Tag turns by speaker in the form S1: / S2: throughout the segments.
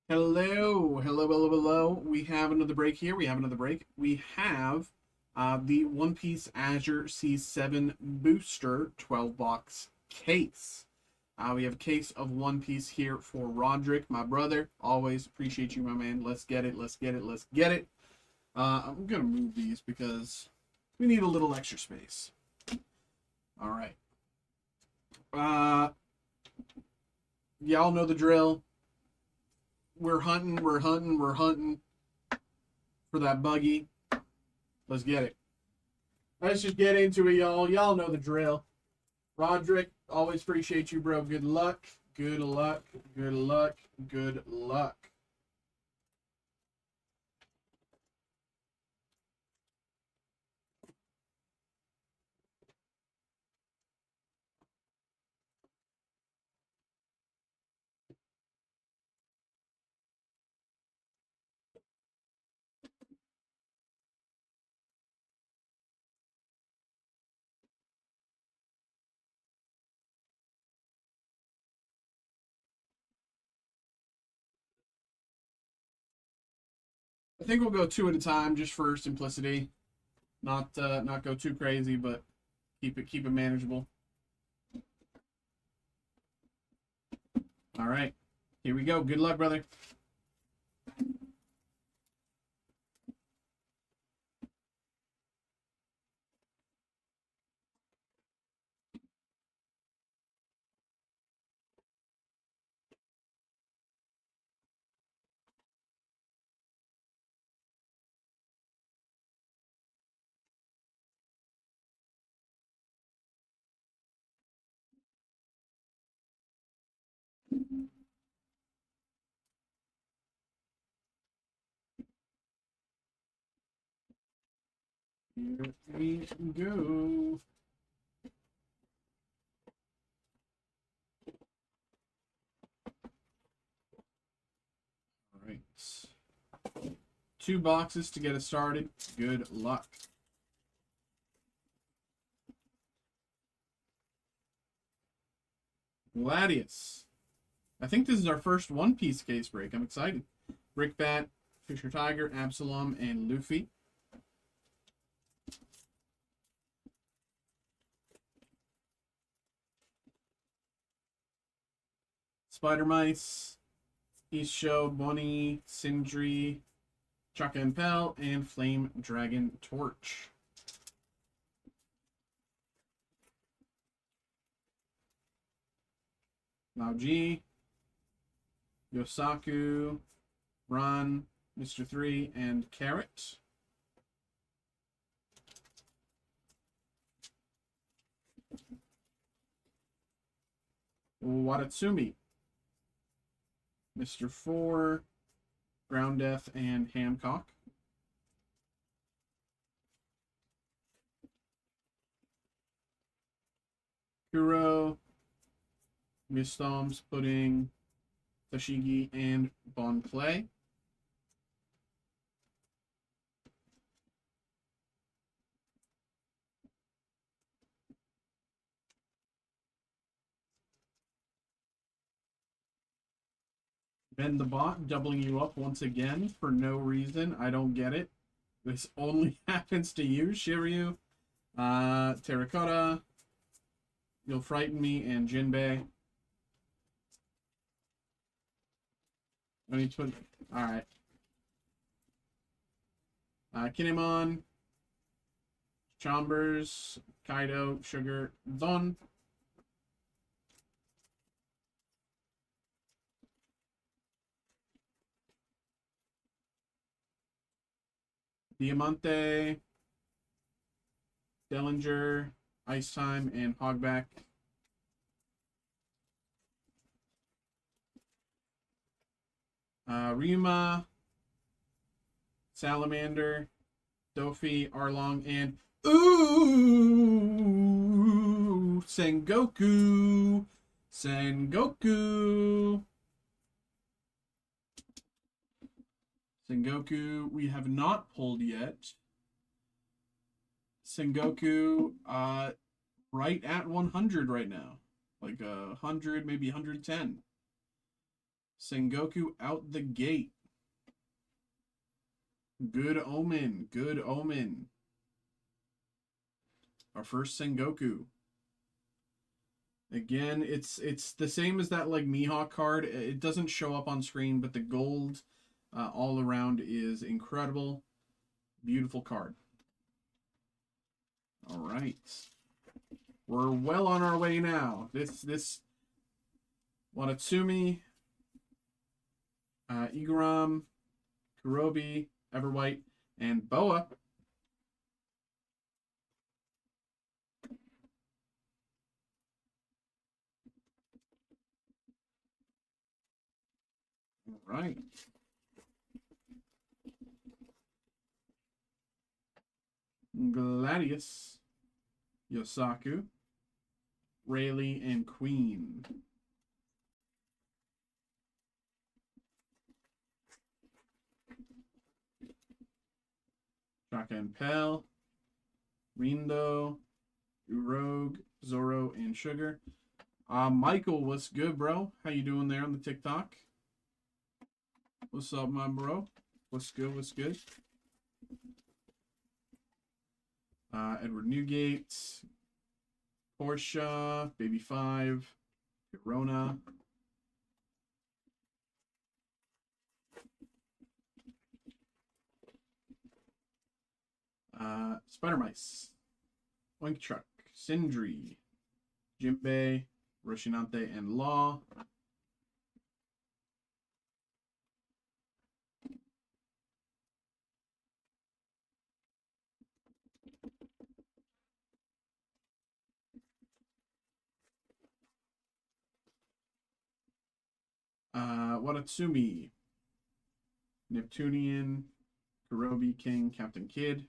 S1: Hello, hello, hello, hello. We have another break here. We have another break. We have the One Piece Azure C7 Booster 12 box case. We have a case of One Piece here for Roderic, my brother. Always appreciate you, my man. Let's get it. Let's get it. Let's get it. I'm gonna move these because we need a little extra space. All right. Uh, y'all know the drill. We're hunting. We're hunting. We're hunting for that buggy. Let's get it. Let's just get into it, y'all. Y'all know the drill. Roderic, always appreciate you, bro. Good luck. Good luck. Good luck. Good luck. I think we'll go two at a time just for simplicity. Not go too crazy, but keep it manageable. All right. Here we go. Good luck, brother. Here we go. All right. Two boxes to get us started. Good luck. Gladius. I think this is our first One Piece case break. I'm excited. Brickbat, Fisher Tiger, Absalom, and Luffy. Spider Mice, East Show, Bonnie, Sindri, Chaka and Pell, and Flame Dragon Torch. Lao G, Yosaku, Ron, Mr. 3, and Carrot. Watatsumi, Mr. 4, Ground Death, and Hancock. Kuro, Miss Thumbs, Pudding, Tashigi, and Bon Clay. Ben the Bot doubling you up once again for no reason. I don't get it. This only happens to you, Shiryu. Terracotta. You'll Frighten Me, and Jinbei. Alright. Kinemon. Chambers. Kaido. Sugar. Don. Diamante. Dellinger. Ice Time, and Hogback. Ryuma, Salamander, Dofi, Arlong, and ooh, Sengoku. Sengoku. Sengoku, we have not pulled yet. Sengoku, right at 100 right now. Like 100, maybe 110. Sengoku out the gate. Good omen. Good omen. Our first Sengoku. Again, it's the same as that like Mihawk card. It doesn't show up on screen, but the gold all around is incredible. Beautiful card. All right. We're well on our way now. This Watatsumi, Iguram, Kurobi, Everwhite, and Boa. All right. Gladius, Yosaku, Rayleigh, and Queen. Shaka and Pell, Rindo, Urogue, Zoro, and Sugar. Michael, what's good, bro? How you doing there on the TikTok? What's up, my bro? What's good? What's good? Edward Newgate, Portia, Baby 5, Corona. Spider Mice, Oink Truck, Sindri, Jinbei, Roshinante, and Law. Watatsumi, Neptunian, Kurobi, King, Captain Kidd.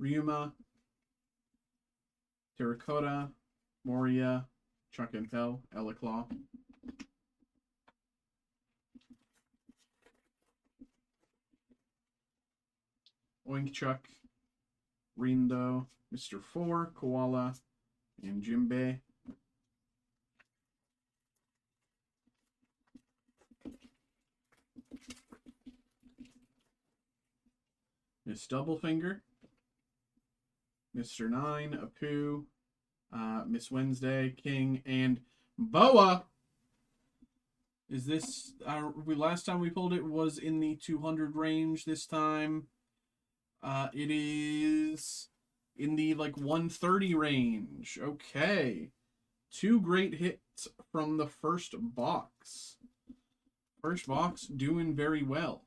S1: Ryuma, Terracotta, Moria, Chuck and Pell, Elaclaw. Oink Chuck, Rindo, Mr. 4, Koala, and Jinbei. Miss Doublefinger, Mr. 9, Apu, Miss Wednesday, King, and Boa. Is this last time we pulled it was in the 200 range. This time it is in the like 130 range. Okay. 2 great hits from the first box. First box doing very well.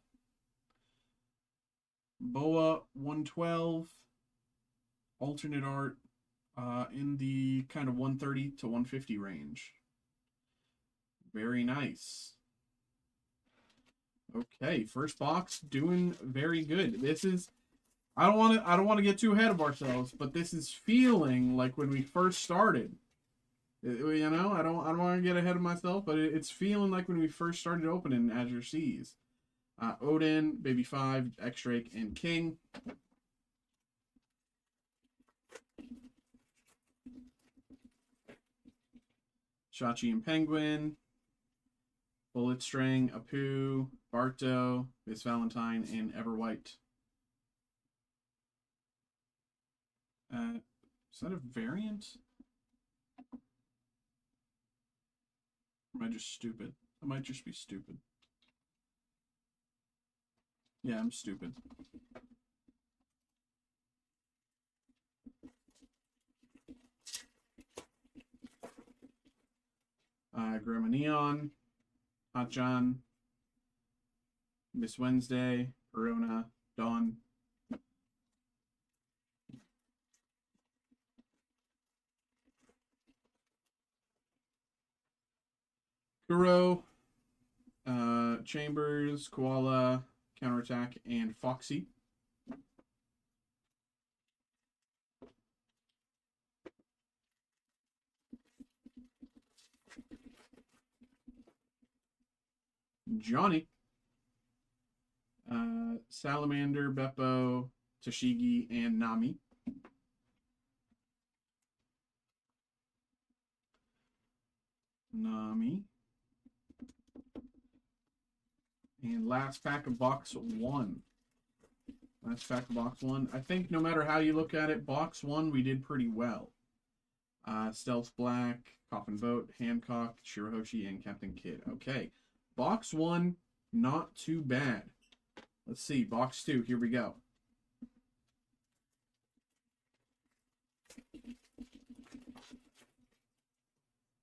S1: Boa 112. Alternate art in the kind of 130 to 150 range. Very nice. Okay, first box doing very good. This is I don't want to get too ahead of ourselves, but this is feeling like when we first started. You know, I don't want to get ahead of myself, but it's feeling like when we first started opening Azure Seas. Odin, Baby 5, X-Drake, and King. Shachi and Penguin. Bullet String, Apu, Barto, Miss Valentine, and Everwhite. Is that a variant? Or am I just stupid? I might just be stupid. Yeah, I'm stupid. Grandma Neon, Hot John, Miss Wednesday, Corona, Dawn. Kuro, Chambers, Koala, Counterattack, and Foxy. Johnny, Salamander, Beppo, Toshigi, and Nami. Nami. And last pack of box 1. Last pack of box 1. I think no matter how you look at it, box 1 we did pretty well. Stealth Black, Coffin Boat, Hancock, Shirahoshi, and Captain Kidd. Okay. Box 1, not too bad. Let's see. Box 2, here we go.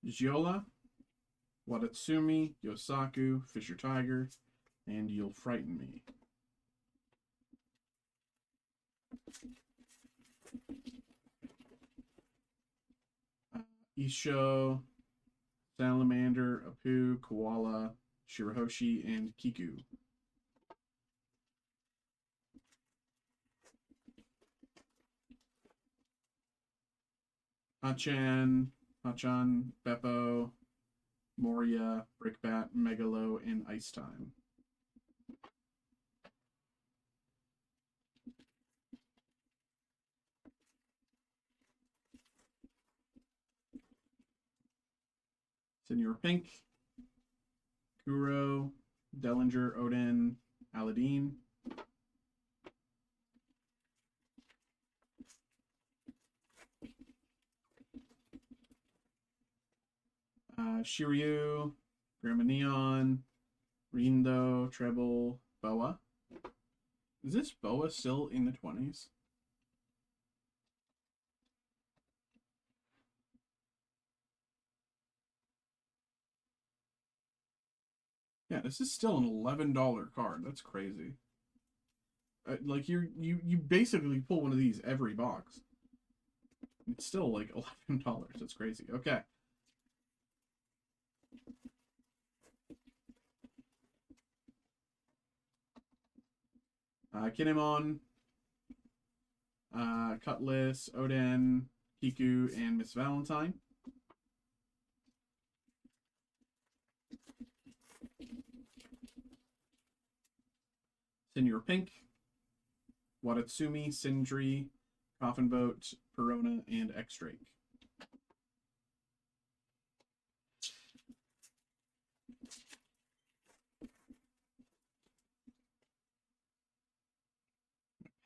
S1: Giola, Wadatsumi, Yosaku, Fisher Tiger, and You'll Frighten Me. Isho, Salamander, Apu, Koala, Shirahoshi, and Kiku. Hachan, Beppo, Moria, Brickbat, Megalo, and Ice Time. Senor Pink, Kuro, Dellinger, Odin, Aladdin. Shiryu, Grandma Neon, Rindo, Treble, Boa. Is this Boa still in the 20s? Yeah, this is still an $11 card. That's crazy. Like you basically pull one of these every box. It's still like $11. That's crazy. Okay. Kinemon, Cutlass, Oden, Kiku, and Miss Valentine. Senor Pink, Wadatsumi, Sindri, Coffin Boat, Perona, and X-Drake.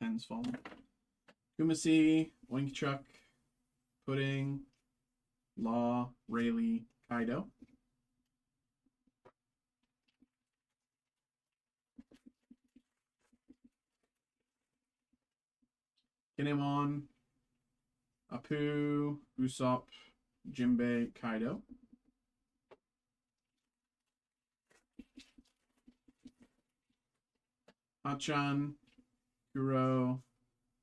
S1: Pens fall. Kumasi, Oinkchuck, Pudding, Law, Rayleigh, Kaido. Kinemon, Apu, Usopp, Jinbei, Kaido. Hachan, Kuro,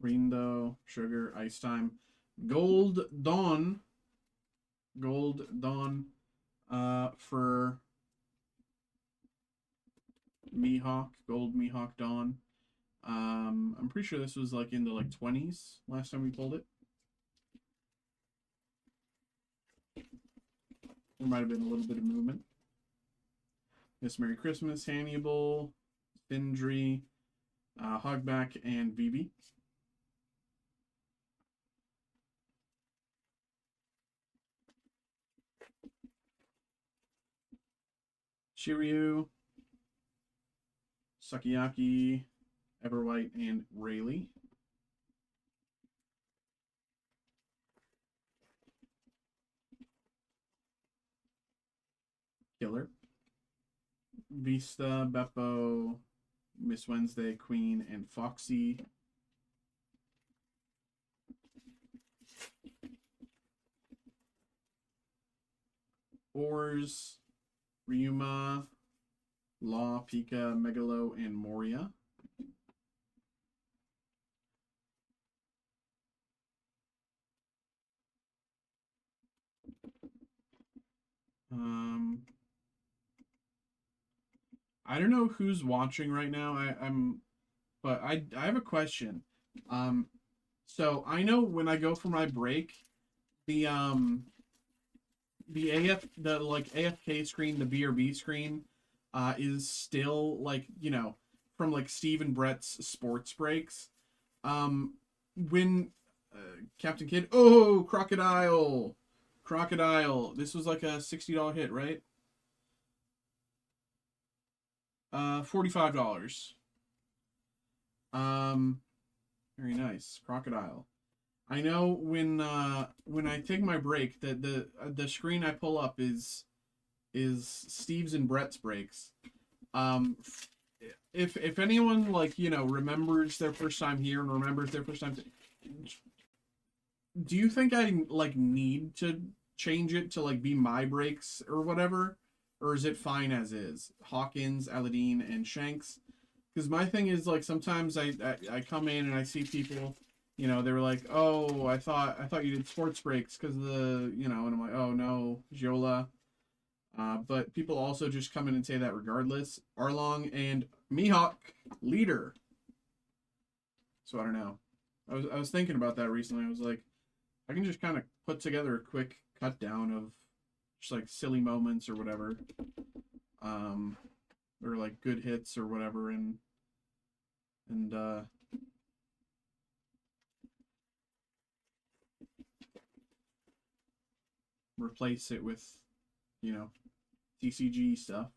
S1: Rindo, Sugar, Ice Time, Gold Dawn for Mihawk, Gold Mihawk Dawn. I'm pretty sure this was like in the 20s last time we pulled it. There might have been a little bit of movement. Miss Merry Christmas, Hannibal, Sindri, Hogback, and Vivi. Shiryu, Sukiyaki, Everwhite, and Rayleigh. Killer. Vista, Beppo, Miss Wednesday, Queen, and Foxy. Ors, Ryuma, Law, Pika, Megalo, and Moria. I don't know who's watching right now. But I have a question. So I know when I go for my break, the AFK screen, the BRB screen, is still from Steve and Brett's sports breaks. When Captain Kidd, oh, crocodile, Crocodile. This was like a $60 hit, right? $45. Um, very nice. Crocodile. I know when I take my break, the screen I pull up is Steve's and Brett's breaks. Um, if anyone like remembers their first time here and remembers their first time, do you think I like need to change it to like be my breaks or whatever, or is it fine as is? Hawkins, Aladdin, and Shanks. Because my thing is like sometimes I come in and I see people, they were like, oh, I thought you did sports breaks because and I'm like, oh no, Jola. But people also just come in and say that regardless. Arlong and Mihawk, leader. So I don't know. I was thinking about that recently. I was like, I can just kind of put together a quick cut down of just like silly moments or whatever, or like good hits or whatever, and replace it with, TCG stuff.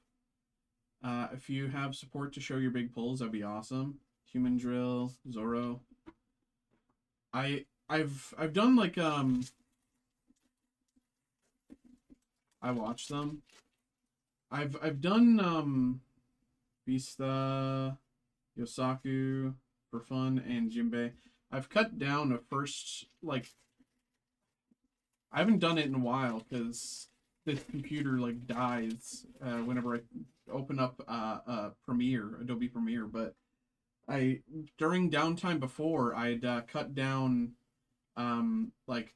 S1: If you have support to show your big pulls, that'd be awesome. Human Drill, Zoro. I've done like I watched them. I've done Vista, Yosaku for fun, and Jinbei. I've cut down a first like I haven't done it in a while because this computer like dies whenever I open up Premiere, Adobe Premiere. But I during downtime before I'd cut down like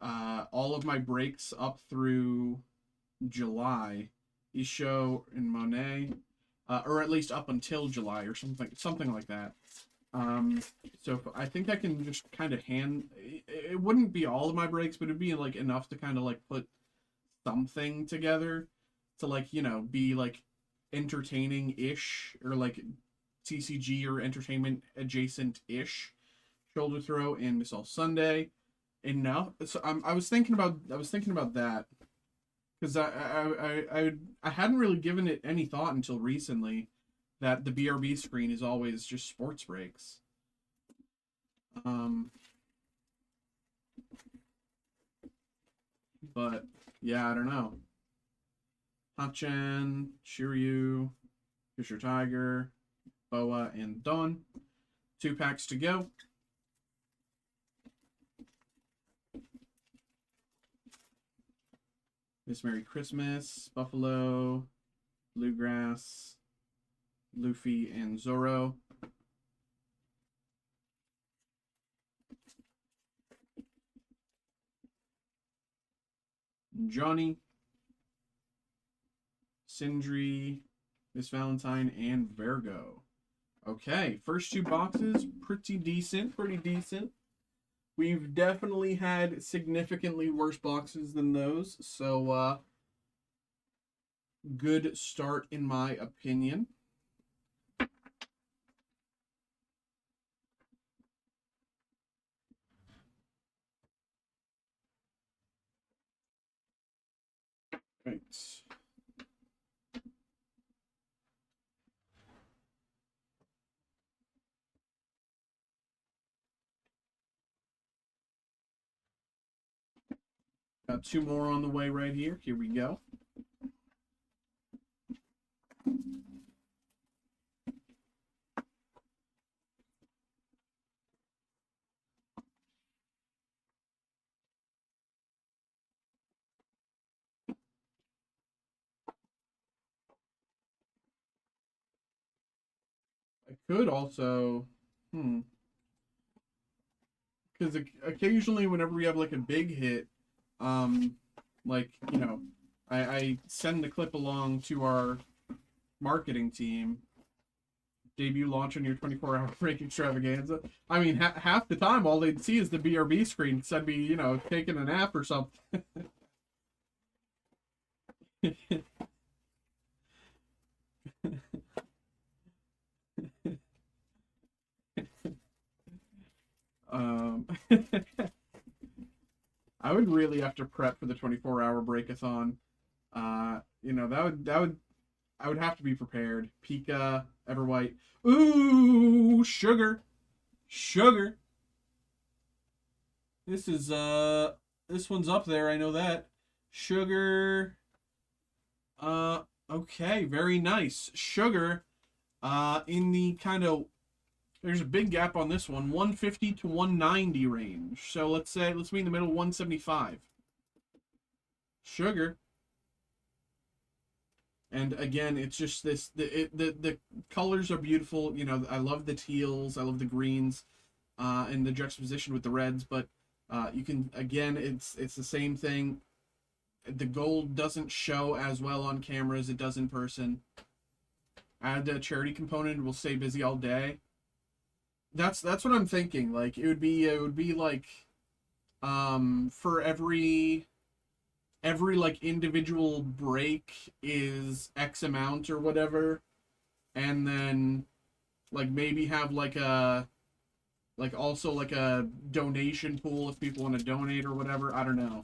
S1: all of my breaks up through July, Isho and Monet, or at least up until July or something like that. Um, so I think I can just kind of it wouldn't be all of my breaks, but it'd be like enough to kind of like put something together to like, be like entertaining-ish or like TCG or entertainment adjacent-ish shoulder throw and Miss All Sunday. And now, so I was thinking about that because I hadn't really given it any thought until recently that the BRB screen is always just sports breaks. Um, but yeah, I don't know. Hachan, Shiryu, Fisher Tiger, Boa, and Dawn. 2 packs to go. Miss Merry Christmas, Buffalo, Bluegrass, Luffy, and Zoro. Johnny, Sindri, Miss Valentine, and Virgo. Okay, first 2 boxes, pretty decent. We've definitely had significantly worse boxes than those, so good start in my opinion. Right. Got 2 more on the way right here. Here we go. I could also, because occasionally whenever we have like a big hit, like I send the clip along to our marketing team. Debut launch on your 24-hour break extravaganza. I mean, half the time all they'd see is the BRB screen because I'd be taking a nap or something. um, I would really have to prep for the 24-hour breakathon. You know, I would have to be prepared. Pika, Everwhite. Ooh, sugar. Sugar. This is this one's up there, I know that. Sugar. Okay, very nice. Sugar. In the kind of, there's a big gap on this one, 150 to 190 range. So let's be in the middle, 175. Sugar. And again, it's just this, the colors are beautiful. You know, I love the teals, I love the greens, and the juxtaposition with the reds, but you can, again, it's the same thing. The gold doesn't show as well on camera as it does in person. Add a charity component, we'll stay busy all day. That's what I'm thinking. Like, it would be like, for every like individual break is X amount or whatever, and then like maybe have like also like a donation pool if people want to donate or whatever. I don't know.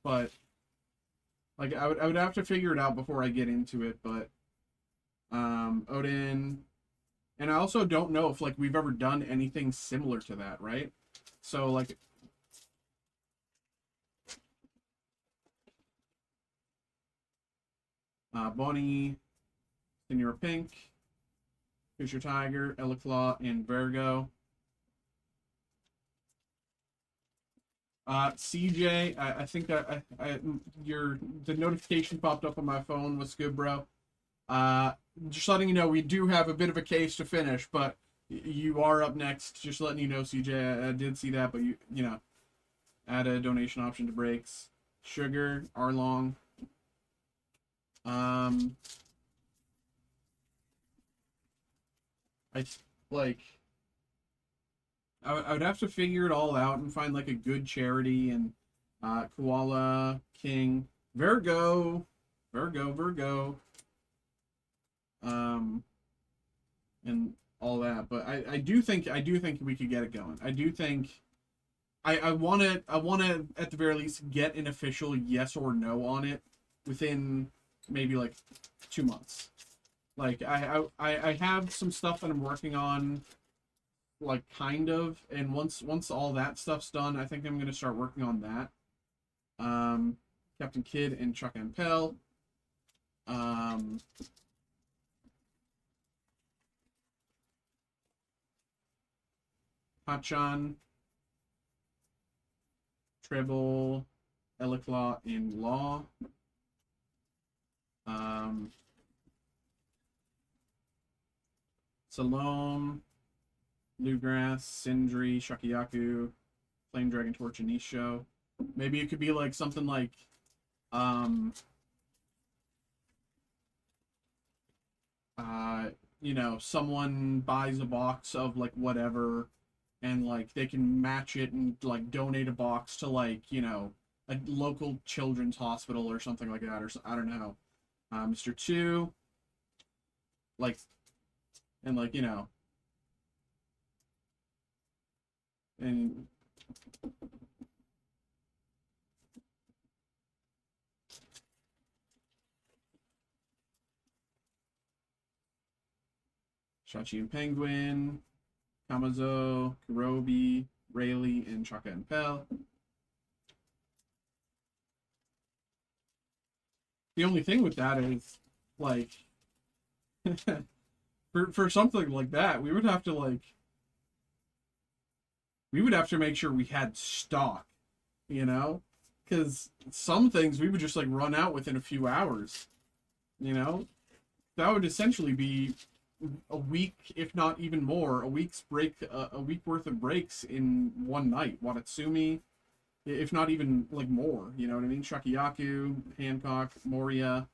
S1: But like I would have to figure it out before I get into it, but Odin, and I also don't know if like we've ever done anything similar to that, right? So like Bonnie, Senora Pink, Here's Your Tiger, Elaclaw, and Virgo. CJ, I think the notification popped up on my phone. What's good, bro? Just letting you know, we do have a bit of a case to finish, but you are up next. Just letting you know, CJ. I did see that, but you know, add a donation option to breaks. Sugar, Arlong. I like. I would have to figure it all out and find like a good charity, and Koala King, Virgo, and all that. But I do think we could get it going. I do think I want to at the very least get an official yes or no on it within maybe like 2 months. Like I have some stuff that I'm working on, like kind of, and once all that stuff's done, I think I'm gonna start working on that. Captain Kidd and Chuck and Pell. Hachan, Treble, Elaclaw, and Law. Salome, Bluegrass, Sindri, Shakiyaku, Flame Dragon Torch, and Nisho. Maybe it could be like something like you know, someone buys a box of like whatever, and like they can match it and like donate a box to like, you know, a local children's hospital or something like that, or I don't know. Mr. 2, like, and like, you know, and Shachi and Penguin, Kamazo, Kurobi, Rayleigh, and Chaka and Pell. The only thing with that is, like, for something like that, we would have to make sure we had stock, you know? Because some things we would just, like, run out within a few hours, you know? That would essentially be a week, if not even more, a week worth of breaks in one night. Watatsumi, if not even like more, you know what I mean? Shakiyaku, Hancock, Moria.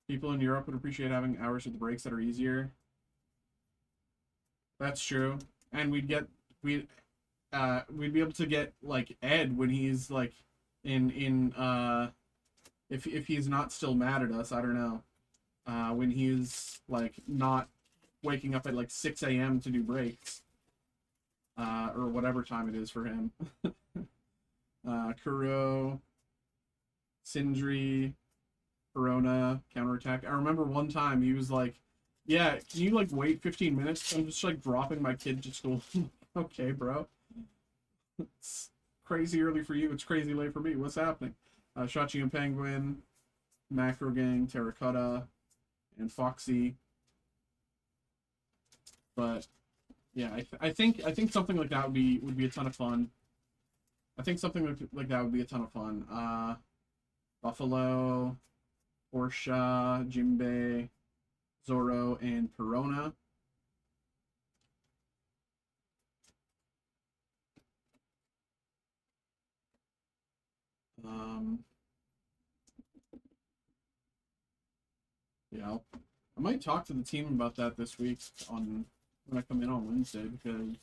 S1: People in Europe would appreciate having hours of the breaks that are easier. That's true. And we'd be able to get like Ed when he's like in if he's not still mad at us, I don't know. When he's like not waking up at like 6 a.m. to do breaks. or whatever time it is for him. Kuro, Sindri, Corona, counterattack. I remember one time he was like, yeah, can you like wait 15 minutes? I'm just like dropping my kid to school. Okay, bro. It's crazy early for you. It's crazy late for me. What's happening? Shachi and Penguin, Macro Gang, Terracotta, and Foxy. But yeah, I think something like that would be a ton of fun. I think something like that would be a ton of fun. Buffalo, Porsche, Jimbei, Zoro, and Perona. Yeah, I might talk to the team about that this week when I come in on Wednesday, because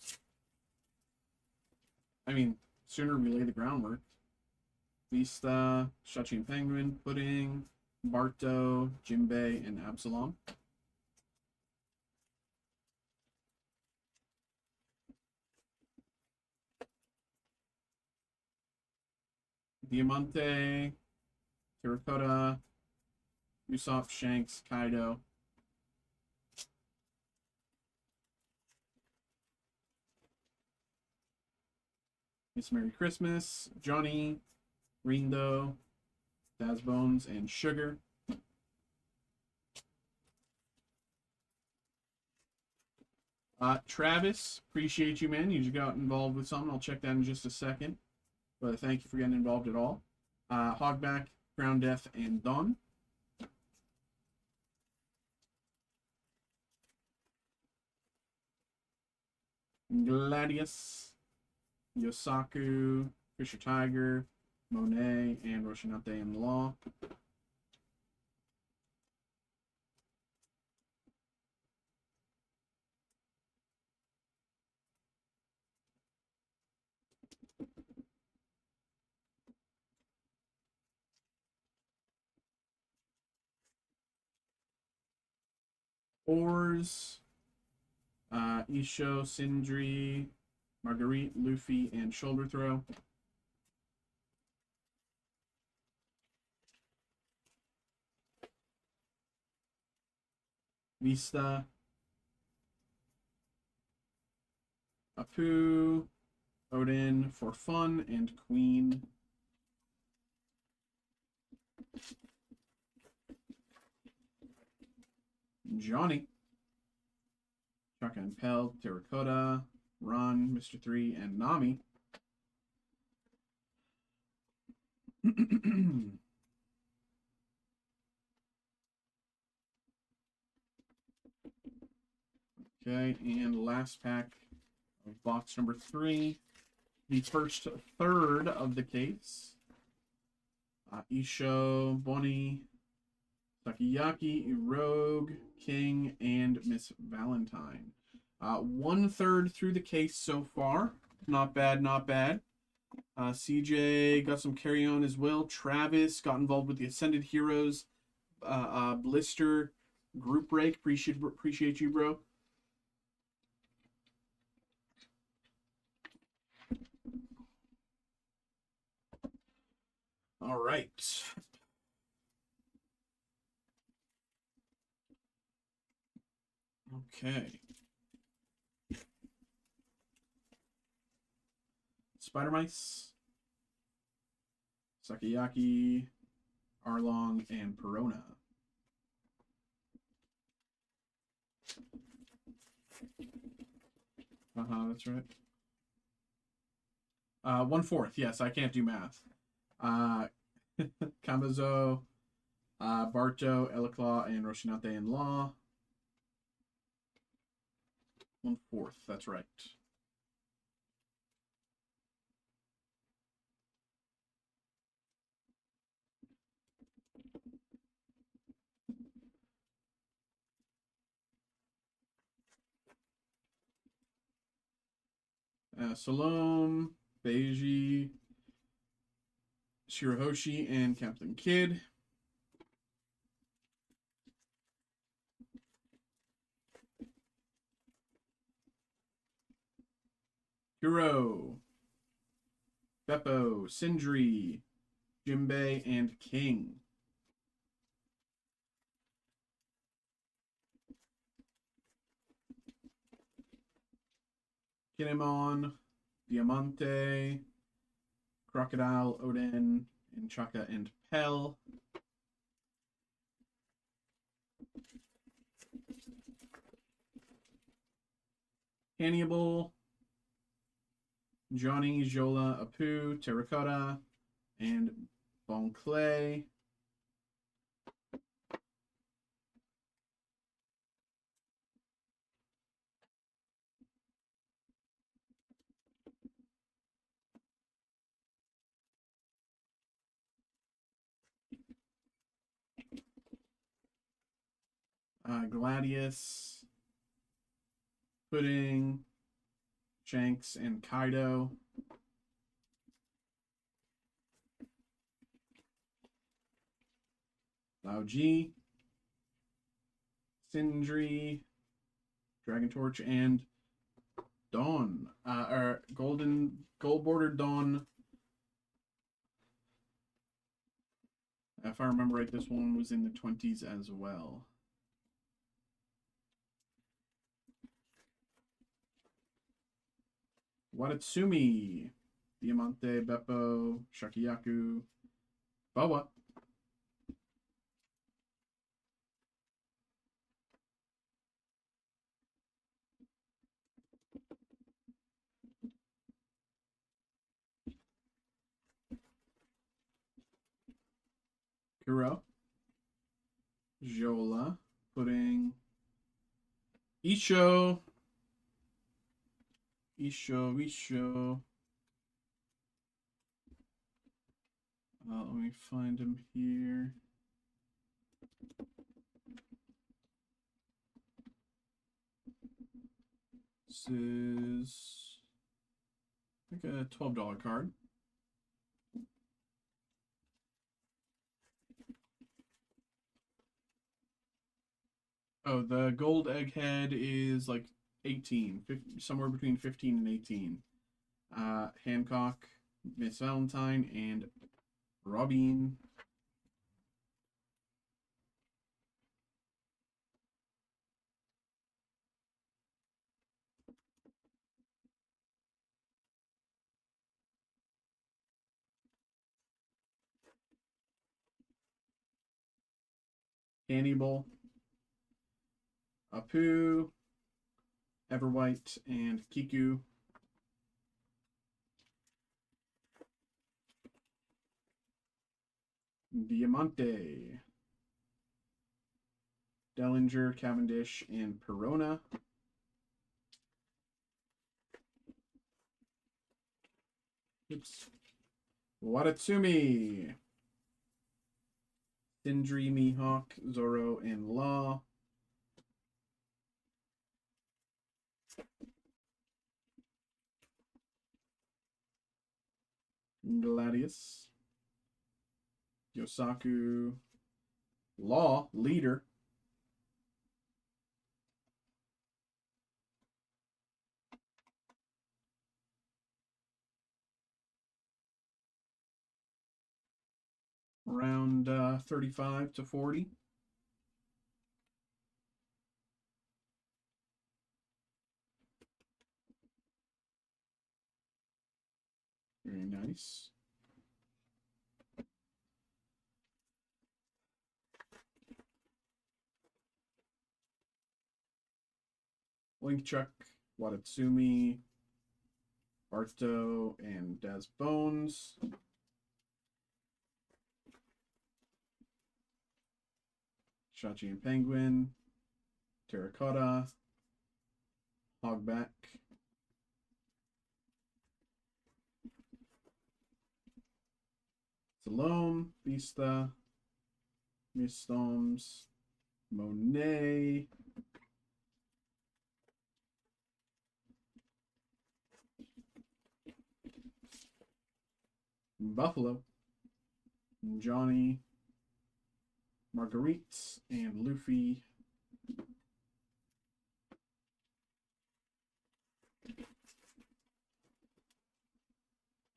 S1: I mean, sooner we lay the groundwork. Vista, Shachi and Penguin, Pudding, Barto, Jimbei, and Absalom. Diamante, Terracotta, Usopp, Shanks, Kaido. Miss Merry Christmas, Johnny, Rindo, Dazbones, and Sugar. Travis, appreciate you, man. You just got involved with something. I'll check that in just a second. But thank you for getting involved at all. Hogback, Ground Death, and Dawn. Gladius, Yosaku, Fisher Tiger, Monet, and Roshinate and Law. Oars, Isho, Sindri, Marguerite, Luffy, and Shoulder Throw. Vista, Apu, Odin for fun, and Queen. Johnny, Chaka and Pell, Terracotta, Ron, Mr. 3, and Nami. Okay, and last pack of box number 3. The first third of the case. Isho, Bonnie, Takayaki, Rogue, King, and Miss Valentine. 1/3 through the case so far. Not bad, not bad. CJ got some carry on as well. Travis got involved with the Ascended Heroes Blister group break. Appreciate you, bro. All right. Okay. Spider Mice, Sakayaki, Arlong, and Perona. That's right. 1/4. Yes, I can't do math. Kamazo, Barto, Elaclaw, and Roshinate and Law. 1/4. That's right. Salome, Beiji, Shirahoshi, and Captain Kidd. Kuro, Beppo, Sindri, Jimbei, and King. Kinemon, Diamante, Crocodile, Odin, and Chaka and Pell. Hannibal, Johnny, Jola, Apu, Terracotta, and Bon Clay. Gladius, Pudding, Shanks, and Kaido. Lao G, Sindri, Dragon Torch, and Dawn. Or gold bordered Dawn. If I remember right, this one was in the 20s as well. Watatsumi, Diamante, Beppo, Shakiyaku, Bawa. Kuro, Jola, Pudding, Isho. Let me find him here. This is, I think, a $12 card. Oh, the gold egghead is like 18, 50, somewhere between 15 and 18. Hancock, Miss Valentine, and Robin. Hannibal, Apu, Everwhite, and Kiku. Diamante, Dellinger, Cavendish, and Perona. Oops. Watatsumi, Sindri, Mihawk, Zoro, and Law. Gladius, Yosaku, Law, Leader. Around 35 to 40. Very nice. Link Chuck, Watatsumi, Barto, and Daz Bones. Shachi and Penguin, Terracotta, Hogback, Salome, Vista, Miss Storms, Monet, Buffalo, Johnny, Marguerite, and Luffy.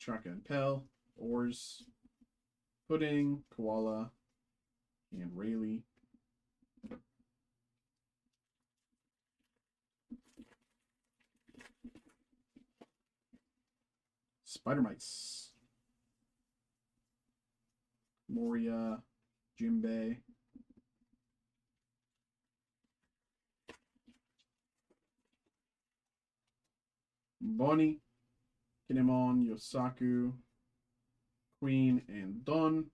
S1: Shotgun Pell, Oars, Pudding, Koala, and Rayleigh. Spider Mice, Moria, Jimbei, Bonnie, Kinemon, Yosaku, Queen, and Don.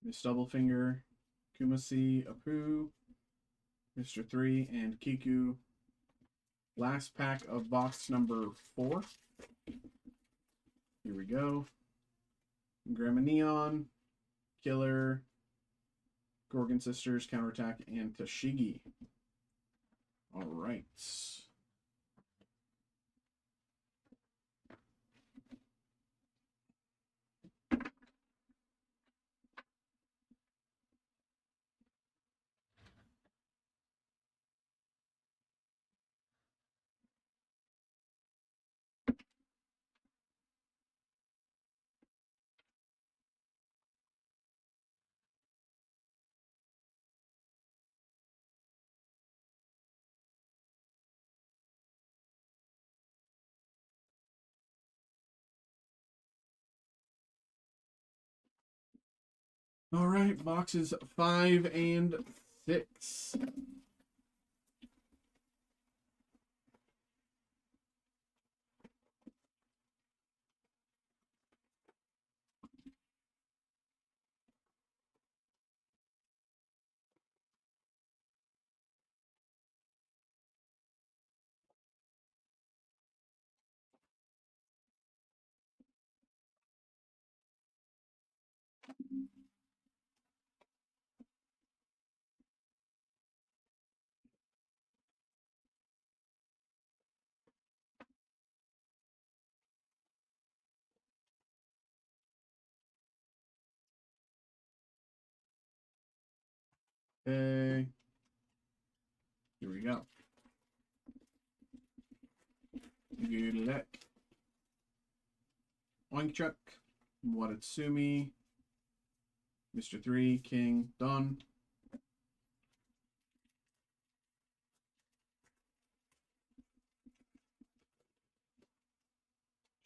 S1: Miss Doublefinger, Kumasi, Apu, Mr. 3, and Kiku. Last pack of box number 4. Here we go. Grandma Neon, Killer, Gorgon Sisters, Counterattack, and Tashigi. All right. All right, boxes 5 and 6. Okay. Here we go. Good luck. Oink Chuck, Watatsumi, Mr. 3, King, Don.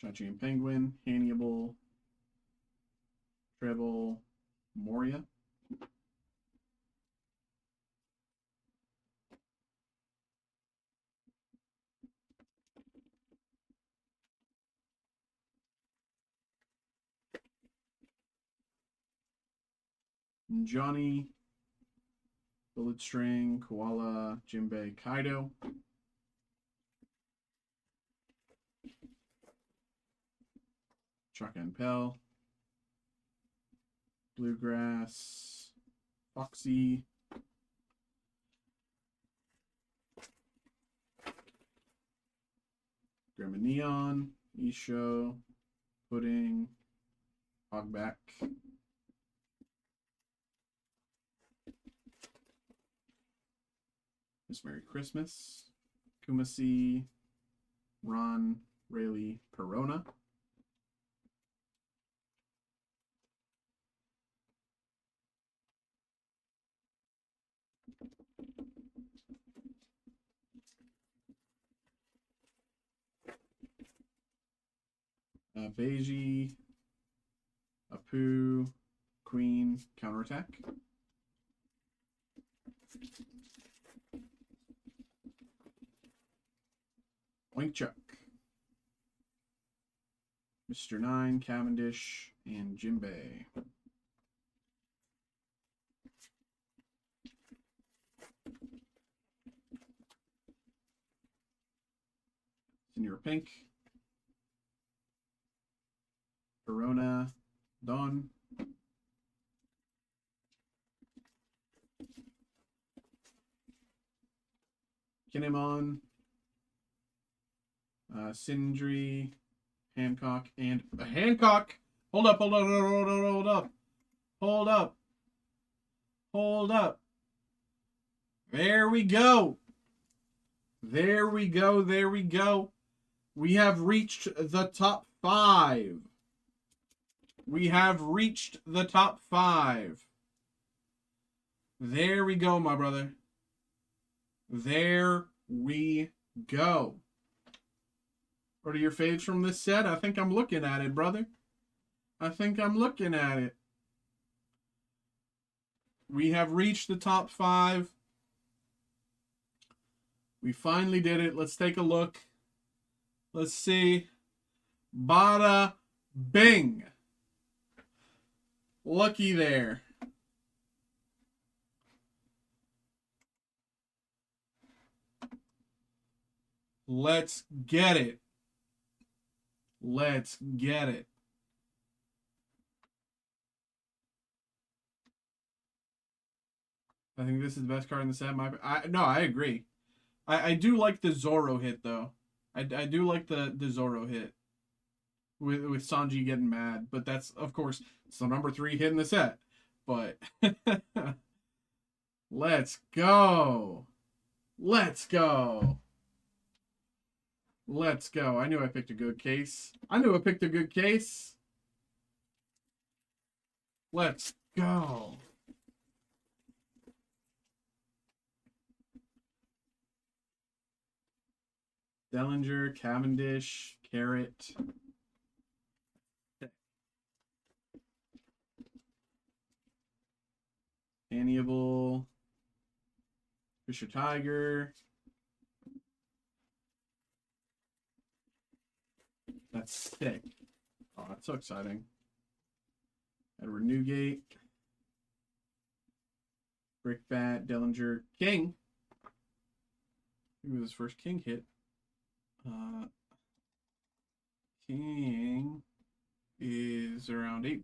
S1: Chachi and Penguin, Hannibal, Treble, Moria. Johnny, Bullet String, Koala, Jimbei, Kaido. Chuck and Pell, Bluegrass, Foxy, Grandma Neon, Isho, Pudding, Hogback, Miss Merry Christmas, Kumasi, Ron, Rayleigh, Perona. Beiji, Apu, Queen, Counterattack. Oink Chuck, Mr. 9, Cavendish, and Jimbei. Senior Pink, Perona, Dawn, Kinemon, Sindri, Hancock, and Hancock. Hold up. Hold up. Hold up. There we go. There we go. There we go. We have reached the top 5. We have reached the top 5. There we go, my brother. There we go. What are your faves from this set? I think I'm looking at it, brother. I think I'm looking at it. We have reached the top 5. We finally did it. Let's take a look. Let's see. Bada bing. Looky there. Let's get it. Let's get it. I think this is the best card in the set. No, I agree. I do like the Zoro hit, though. I do like the Zoro hit. With Sanji getting mad. But that's, of course, it's the number 3 hit in the set. But let's go. Let's go. Let's go. I knew I picked a good case. I knew I picked a good case. Let's go. Dellinger, Cavendish, Carrot. Amiable. Fisher Tiger. That's sick. Oh, that's so exciting. Edward Newgate. Brickbat, Dellinger, King. Who was his first King hit? King is around $8.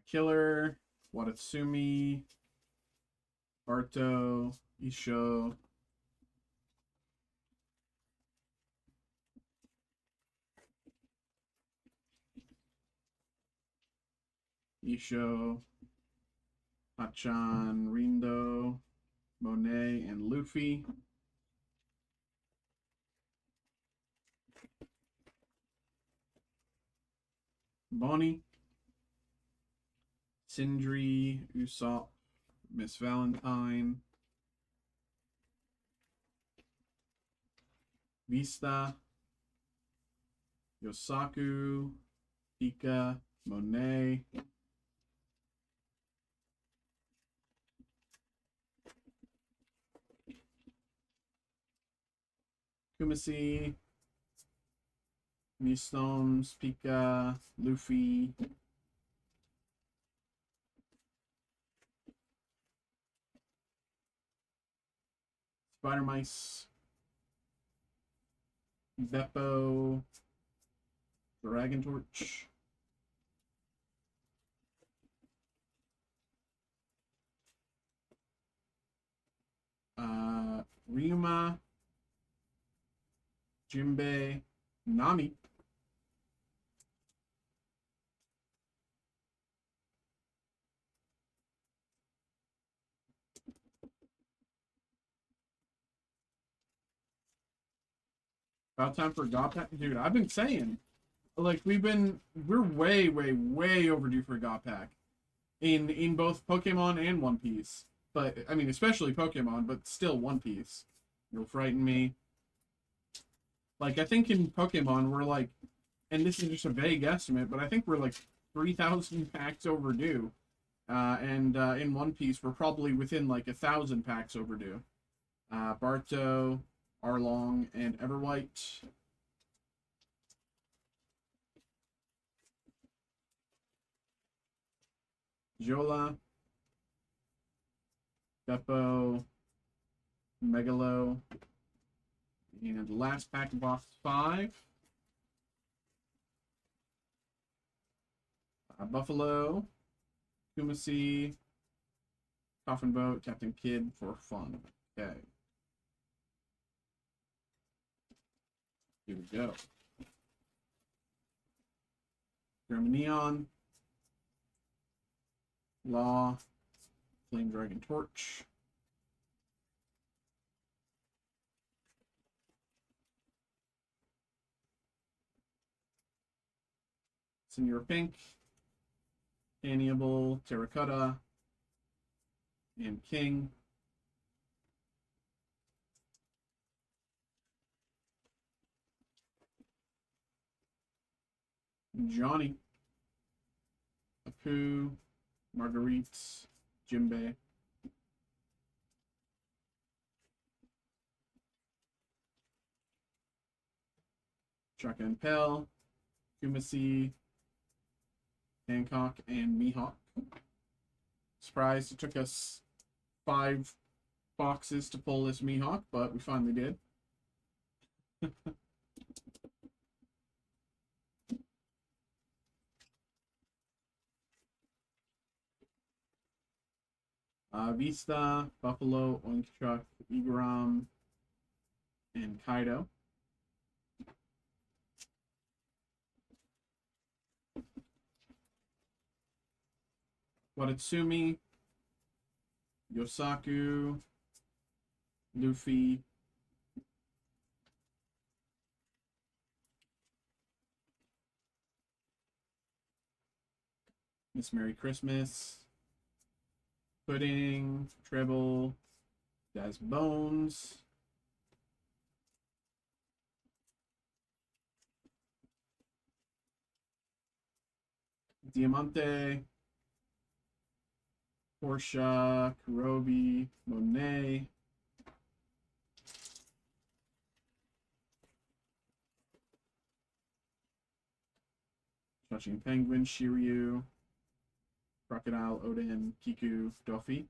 S1: Killer, Watatsumi, Barto, Isho. Isho, Hachan, Rindo, Monet, and Luffy. Bonnie. Sindri, Usopp, Miss Valentine, Vista, Yosaku, Pika, Monet, Kumasi, Mistones, Pika, Luffy, Spider Mice, Beppo, Dragon Torch, Ryuma, Jimbei, Nami, about time for a God Pack. Dude, I've been saying, like, we're way, way, way overdue for a God Pack. In both Pokemon and One Piece. But, I mean, especially Pokemon, but still One Piece. You'll frighten me. Like, I think in Pokemon, we're like, and this is just a vague estimate, but I think we're like 3,000 packs overdue. And in One Piece, we're probably within like 1,000 packs overdue. Barto, Arlong, and Everwhite. Jola, Beppo, Megalo, and last pack of box 5. Buffalo, Kumasi, Coffin Boat, Captain Kidd for fun. Okay. Here we go. German Neon, Law, Flame Dragon Torch, Senior Pink, Amiable, Terracotta, and King. Johnny, Apu, Marguerite, Jimbe, Chaka and Pell, Kumasi, Hancock, and Mihawk. Surprised it took us 5 boxes to pull this Mihawk, but we finally did. Vista, Buffalo, Oinkchuk, Igaram, and Kaido. Watatsumi, Yosaku, Luffy, Miss Merry Christmas, Pudding, Treble, Daz Bones, Diamante, Portia, Kurobi, Monet, Touching Penguin, Shiryu, Crocodile, Odin, Kiku, Duffy.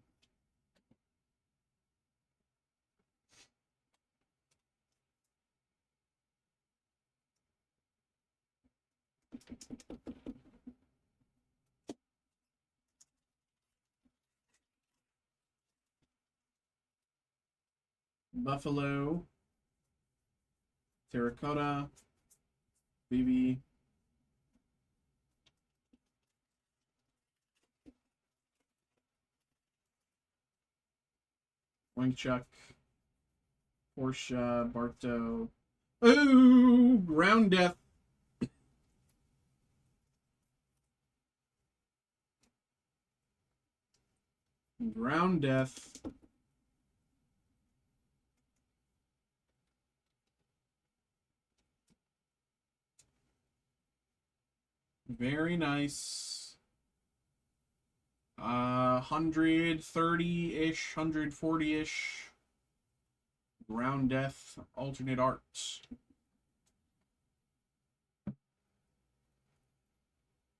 S1: Buffalo, Terracotta, BB, Wangchuck, Portia, Barto. Ooh, Ground Death. Ground Death. Very nice. 130-ish, 140-ish. Ground Death alternate art.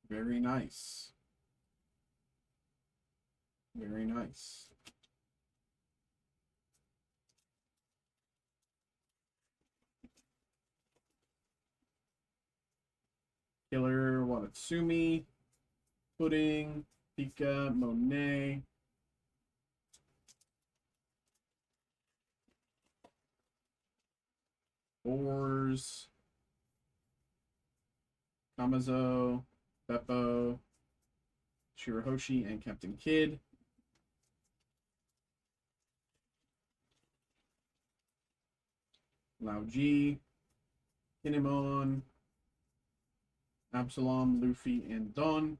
S1: Very nice. Very nice. Killer Watatsumi, Pudding, Pika, Monet, Oars, Kamazo, Beppo, Shirahoshi, and Captain Kidd. Lao G, Kinemon, Absalom, Luffy, and Don.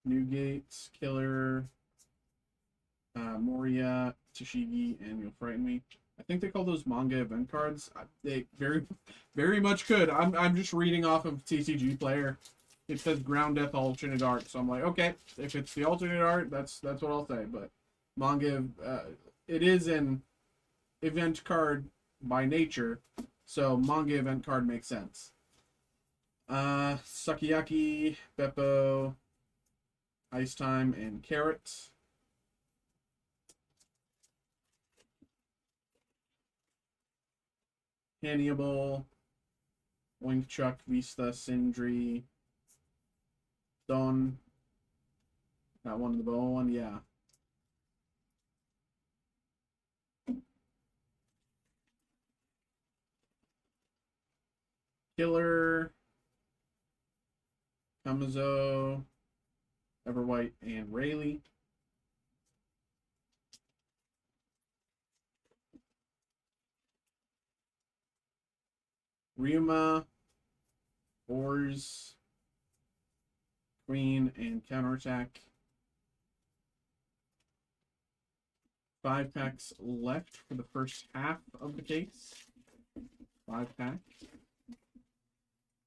S1: Newgate, Killer, Moria, Tashigi, and You'll Frighten Me. I think they call those manga event cards. They very much could. I'm just reading off of TCG Player. It says Ground Death alternate art, so I'm like, okay, if it's the alternate art, that's what I'll say. But manga, it is an event card by nature, so manga event card makes sense. Sukiyaki, Beppo, Ice Time, and Carrot. Hannibal, Winkchuck, Vista, Sindri, Don. That one, the bow one, yeah. Killer, Kamazo, Everwhite, and Rayleigh. Ryuma, Ors, Queen, and Counterattack. 5 packs left for the first half of the case. 5 packs.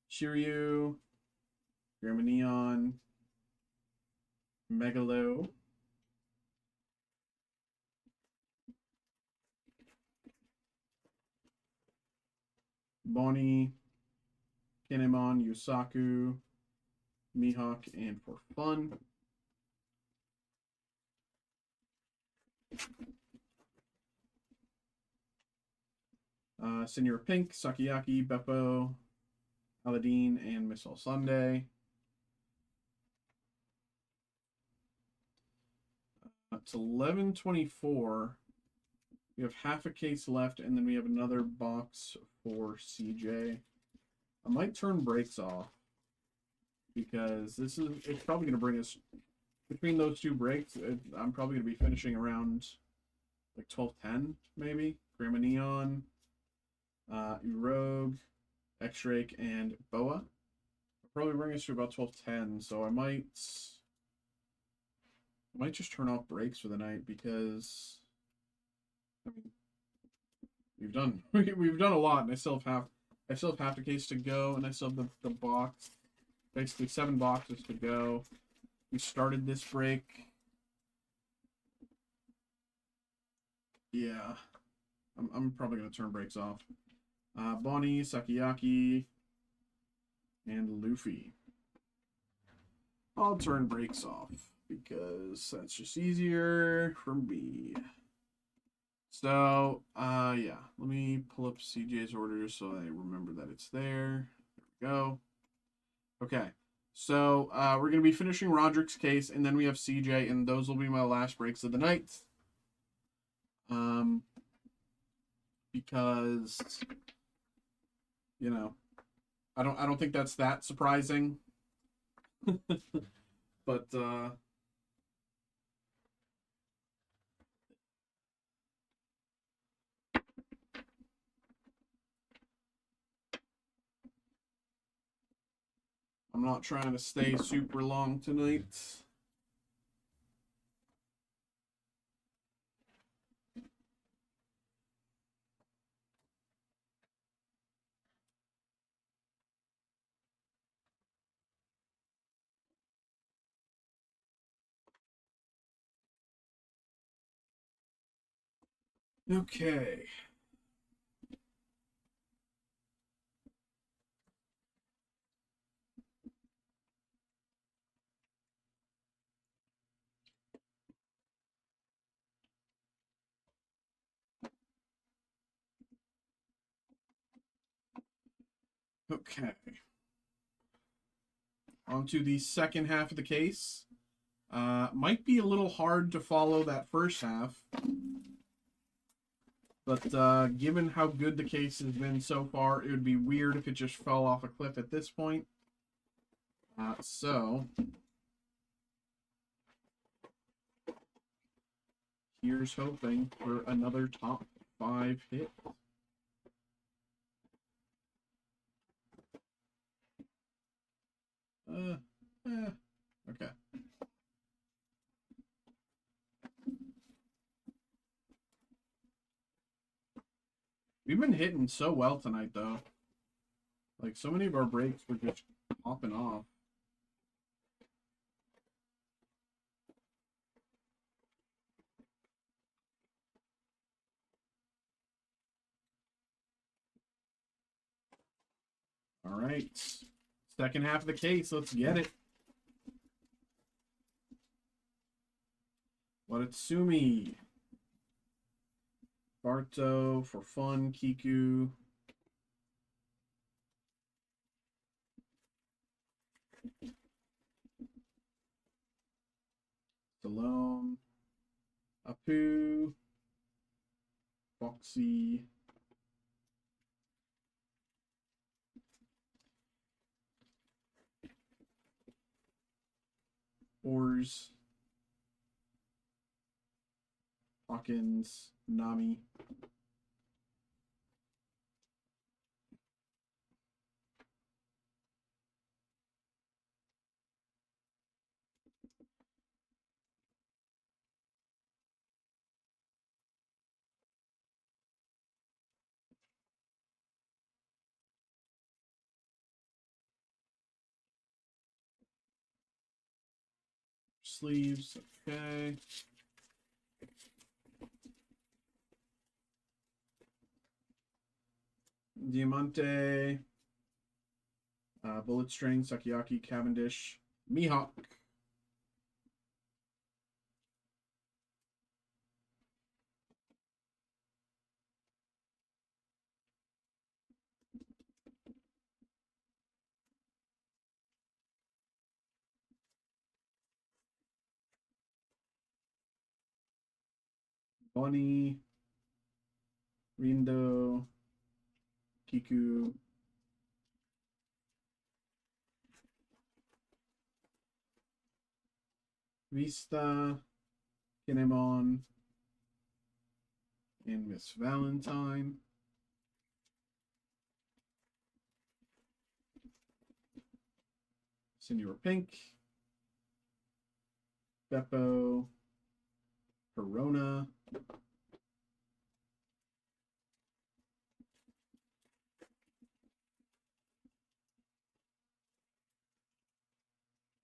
S1: Shiryu, Grandma Neon, Megalo, Bonnie, Kinemon, Yusaku, Mihawk, and for fun. Senior Pink, Sakiyaki, Beppo, Aladdin, and Missile Sunday. It's 11:24. We have half a case left, and then we have another box for CJ. I might turn breaks off because it's probably going to bring us between those two breaks. I'm probably going to be finishing around like 12:10 maybe. Grandma Neon, Rogue, X-Rake, and Boa. I'll probably bring us to about 12:10, so I might just turn off breaks for the night because I mean we've done a lot, and I still have half the case to go, and I still have the box, basically 7 boxes to go. We started this break. Yeah, I'm probably gonna turn breaks off. Bonnie, Sakiyaki, and Luffy. I'll turn breaks off because that's just easier for me. So, yeah, let me pull up CJ's orders so I remember that it's there. There we go. Okay, so we're going to be finishing Roderic's case, and then we have CJ, and those will be my last breaks of the night. Because, you know, I don't think that's that surprising. But, I'm not trying to stay super long tonight. Okay. Okay. On to the second half of the case. Might be a little hard to follow that first half. But given how good the case has been so far, it would be weird if it just fell off a cliff at this point. So, here's hoping for another top 5 hit. Okay. We've been hitting so well tonight, though. Like, so many of our breaks were just popping off. All right. Second half of the case. Let's get it. Watatsumi. Barto, for fun, Kiku, Stallone. Apu. Foxy. Oars. Hawkins. Nami. Sleeves. Okay. Diamante. Bullet String. Sakiaki. Cavendish. Mihawk. Bonnie. Rindo. Kiku. Vista. Kinemon. And Miss Valentine. Senor Pink. Beppo. Corona.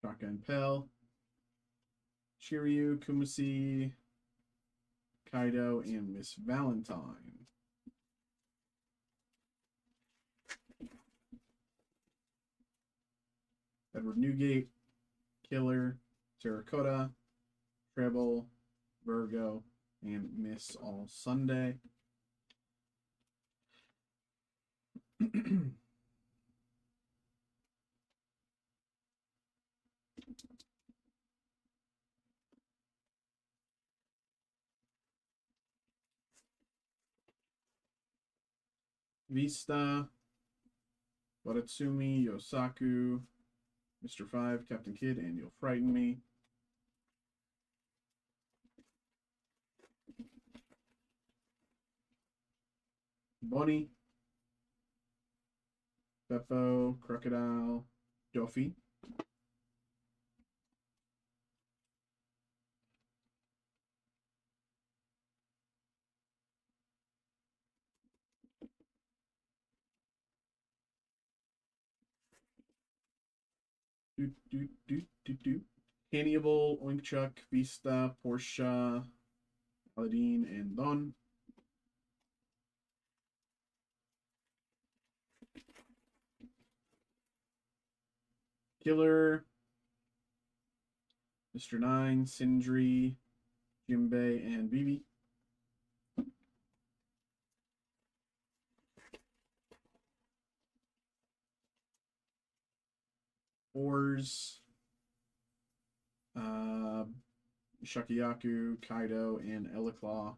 S1: Shotgun Pell. Shiryu, Kumasi, Kaido, and Miss Valentine. Edward Newgate, Killer, Terracotta, Treble, Virgo, and Miss All Sunday. Vista, Watatsumi, Yosaku, Mr. 5, Captain Kidd, and You'll Frighten Me. Bonnie, Beppo, Crocodile, Doffy. Hannibal, Oinkchuck, Vista, Portia, Aladdin, and Don. Killer, Mr. 9, Sindri, Jimbei, and Vivi. Oars, Shakiyaku, Kaido, and Elaclaw.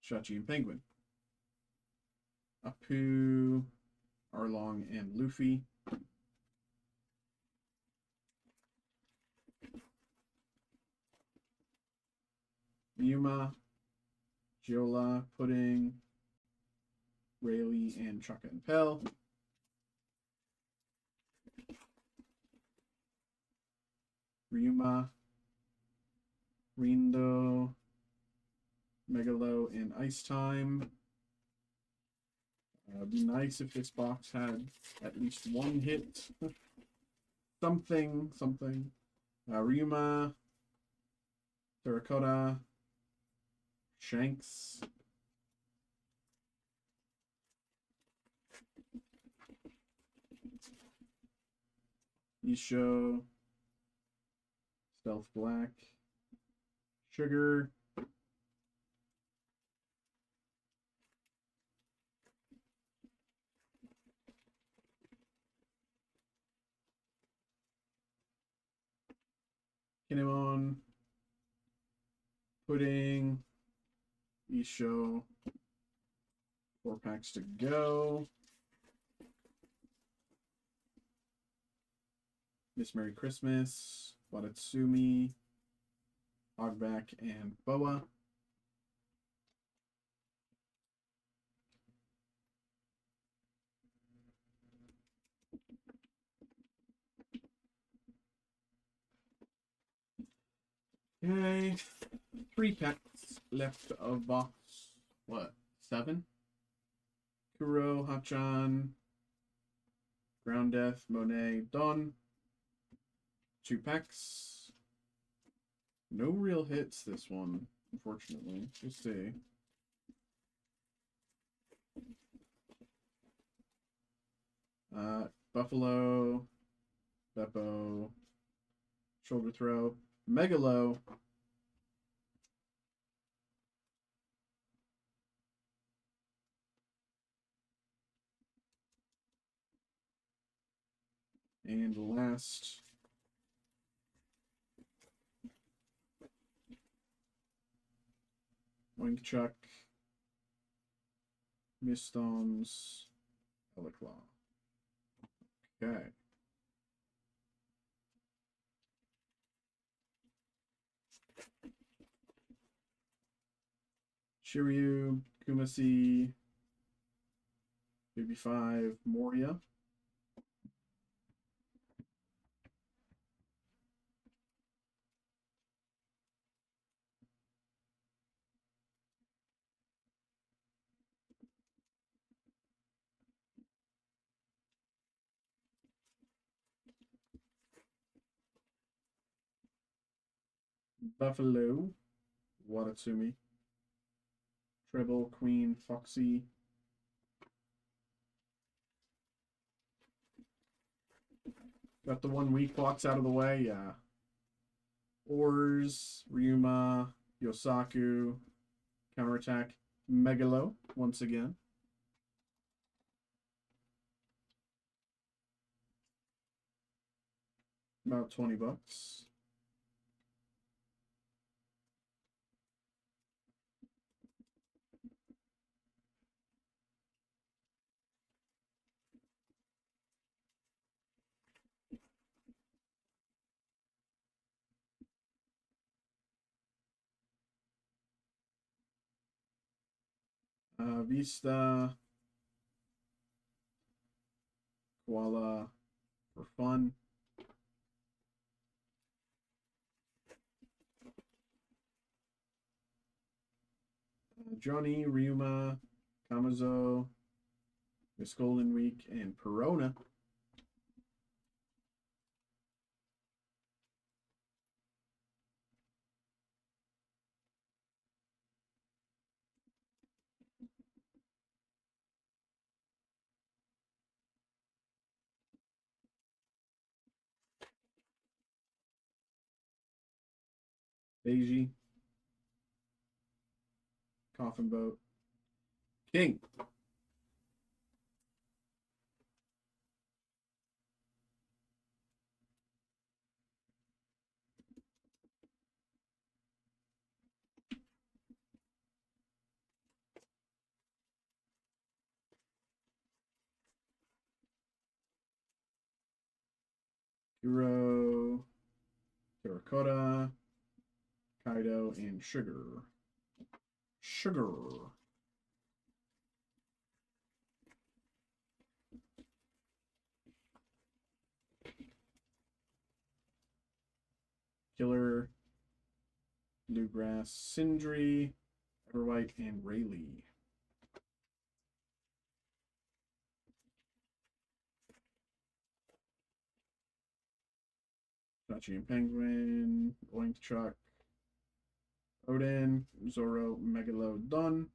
S1: Shachi and Penguin. Apu, Arlong, and Luffy. Yuma, Giola, Pudding, Rayleigh, and Chaka and Pell. Ryuma, Rindo, Megalo, and Ice Time. It'd be nice if this box had at least one hit. something. Ryuma, Terracotta, Shanks. Isho, Stealth Black, Sugar. Kinemon. Pudding. Isho. 4 packs to go. Miss Merry Christmas. Wadatsumi. Hogback and Boa. Okay, 3 packs left of box. What? 7? Kuro, Hachan, Ground Death, Monet, Dawn. 2 packs. No real hits this one, unfortunately. Let's see. Buffalo, Beppo, Shoulder Throw, Megalo, and the last Wink Chuck, Mistones, Eleclaw. Okay. Shiryu, Kumasi, BB5, Moria. Buffalo, Watatsumi, Treble, Queen, Foxy, got the 1 weak box out of the way, yeah. Ors, Ryuma, Yosaku, Counterattack, Megalo, once again. About 20 bucks. Vista, Koala for fun. Johnny, Ryuma, Kamazo, Miss Golden Week, and Perona. Beiji, Coffin Boat, King. Hero, Terracotta, Kaido, and Sugar. Sugar. Killer, Bluegrass, Sindri, Everwhite, and Rayleigh. Tachi and Penguin, Oink Truck, Odin, Zoro, Megalodon.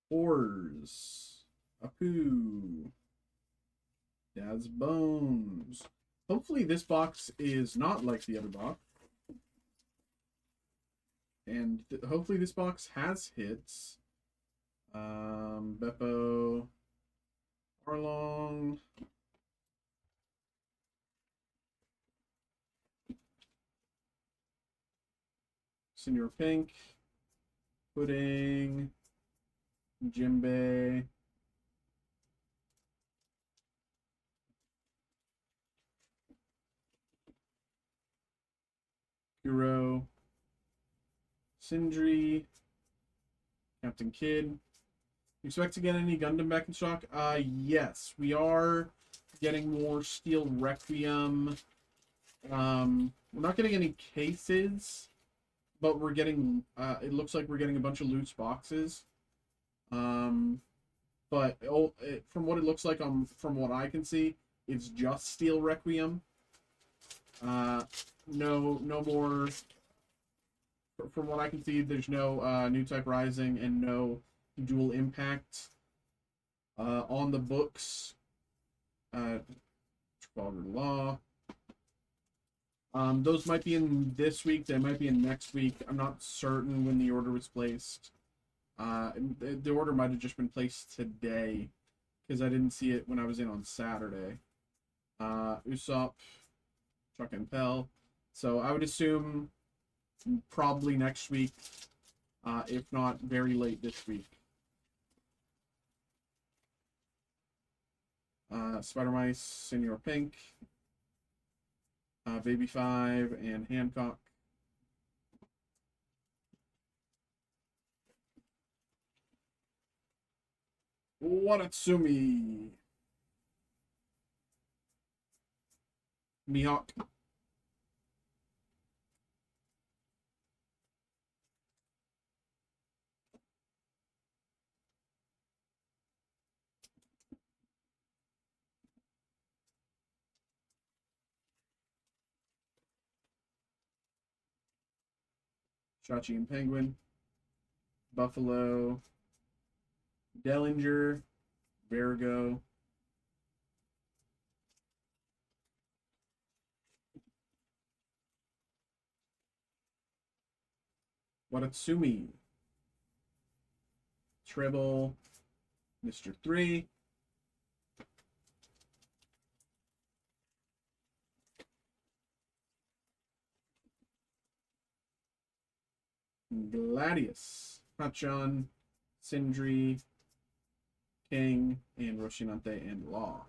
S1: Ors, Apu, Daz Bones. Hopefully this box is not like the other box. And hopefully this box has hits. Beppo, Arlong, Senior Pink, Pudding, Jimbe, Hero, Sindri, Captain Kidd. You expect to get any Gundam back in stock? Yes. We are getting more Steel Requiem. We're not getting any cases, but we're getting, it looks like we're getting a bunch of loose boxes. But from what it looks like, from what I can see, it's just Steel Requiem. No more. From what I can see, there's no New Type Rising and no Dual Impact on the books. Trafalgar Law. Those might be in this week. They might be in next week. I'm not certain when the order was placed. The order might have just been placed today because I didn't see it when I was in on Saturday. Usopp, Chuck and Pell. So I would assume probably next week, if not very late this week. Spider Mice, Senior Pink, Baby 5, and Hancock. Watatsumi. Mihawk. Chachi and Penguin. Buffalo. Dellinger. Virgo. Watatsumi. Tribble. Mr. 3. Gladius. Hachan. Sindri. King. And Roshinante and Law.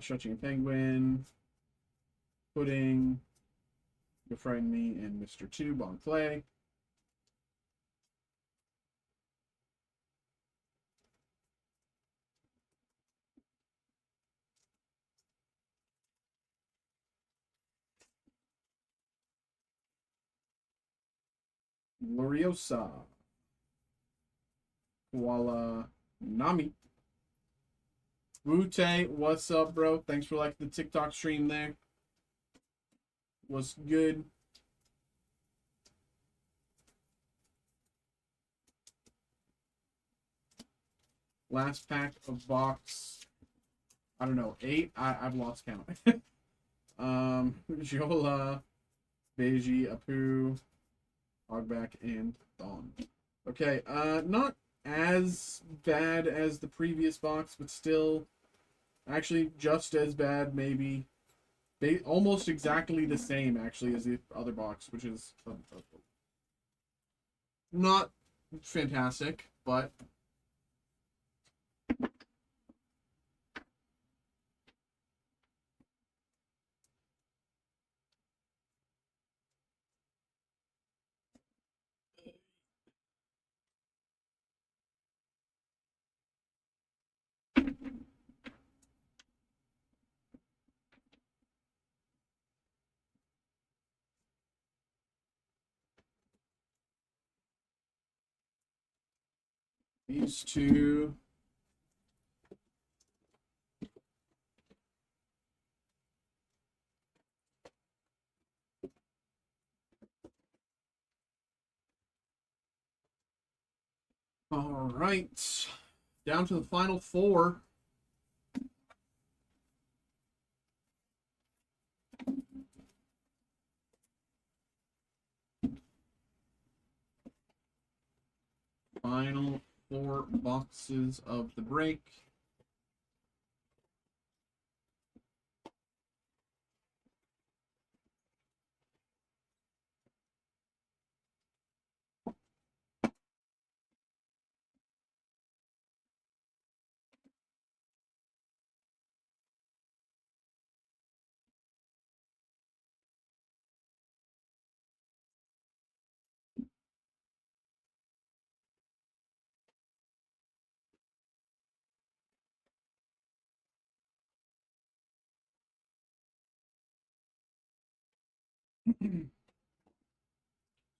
S1: Stretching Penguin, Pudding, You Frighten Me, and Mr. Tube on play. Gloriosa, Koala, Nami. Wute, what's up, bro? Thanks for liking the TikTok stream there. What's good? Last pack of box. I don't know, 8? I've lost count. Jola, Beiji, Apu, Hogback, and Dawn. Okay, not as bad as the previous box, but still actually just as bad, maybe. Almost exactly the same, actually, as the other box, which is not fantastic, but these two. All right. Down to the final four. Final four boxes of the break.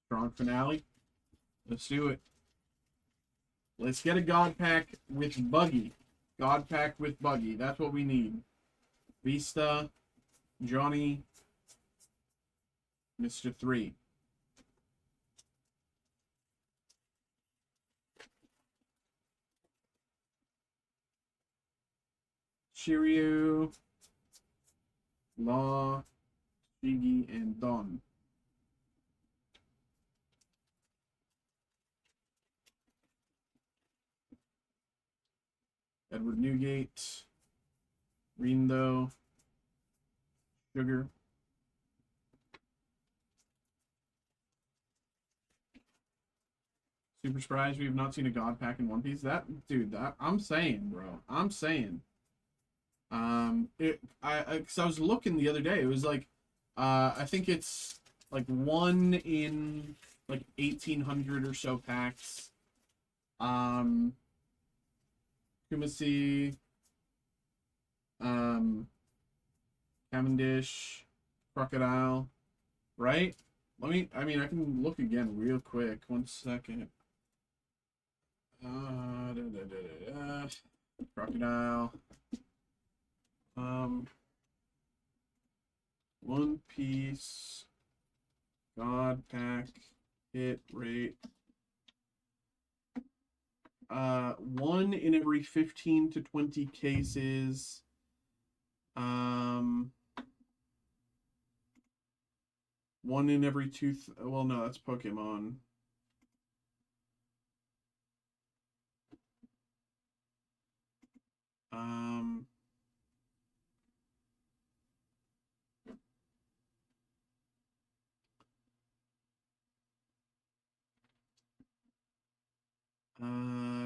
S1: Strong finale. Let's do it. Let's get a God Pack with Buggy. God Pack with Buggy. That's what we need. Vista, Johnny, Mr. 3. Shiryu, Law, Shigi, and Don. Edward Newgate, Rindo, Sugar. Super surprised we have not seen a God Pack in One Piece. That dude, that I'm saying, bro. I'm saying. Cause I was looking the other day. It was like, I think it's like 1 in like 1,800 or so packs. Kumasi, Cavendish, Crocodile, right? I mean, I can look again real quick. 1 second. Crocodile. One Piece. God Pack. Hit rate. 1 in every 15 to 20 cases. 1 in every well, no, that's Pokemon.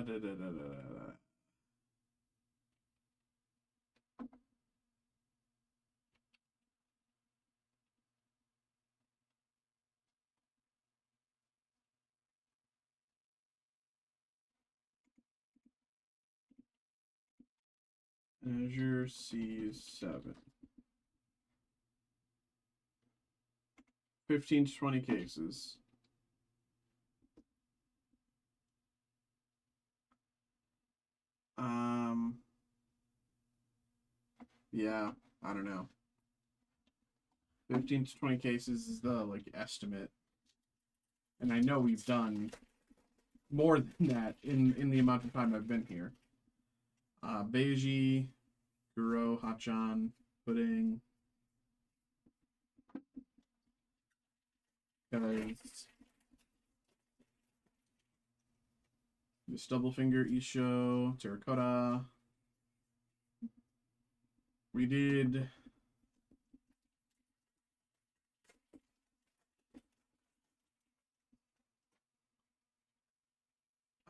S1: Da, da, da, da. Azure C7. 15 to 20 cases. Yeah, I don't know. 15 to 20 cases is the like estimate. And I know we've done more than that in the amount of time I've been here. Beiji, Guro, Hachan, Pudding. Guys. This Double Finger, Isho, Terracotta. We did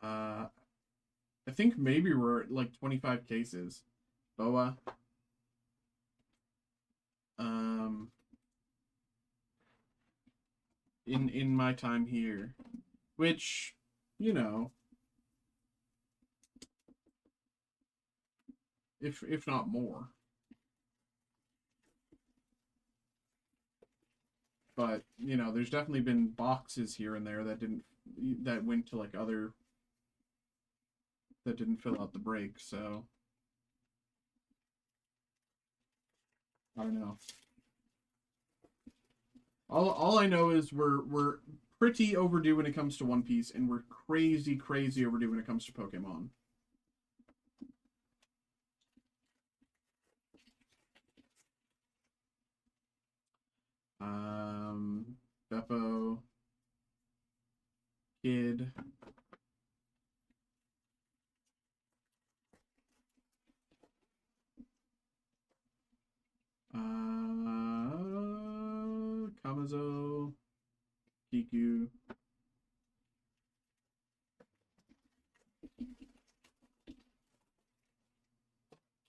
S1: I think maybe we're at like 25 cases. Boa. In my time here. Which, you know, if not more. But, you know, there's definitely been boxes here and there that went to like other that didn't fill out the break, so I don't know. All I know is we're pretty overdue when it comes to One Piece, and we're crazy, crazy overdue when it comes to Pokemon. Beppo, Kid, Kamazo, Kiku,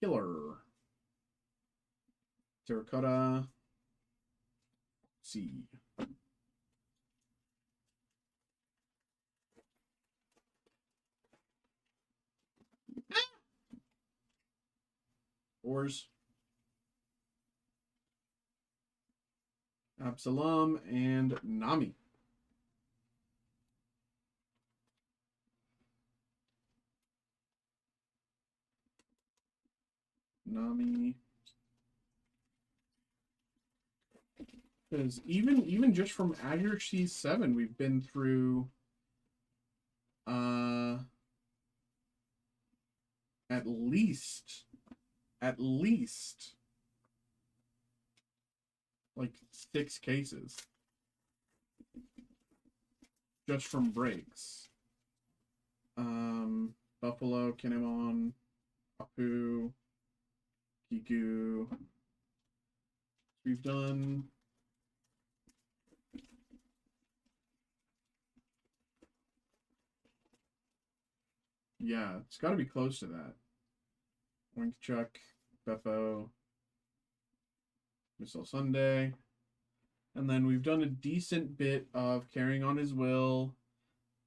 S1: Killer, Terracotta, C. Ors, Absalom, and Nami. Nami. Because even just from Azure C7, we've been through at least like 6 cases just from breaks. Buffalo, Kinemon, Apu, Kiku. We've done yeah, it's got to be close to that. Chuck, Beppo, Missile Sunday. And then we've done a decent bit of Carrying on His Will.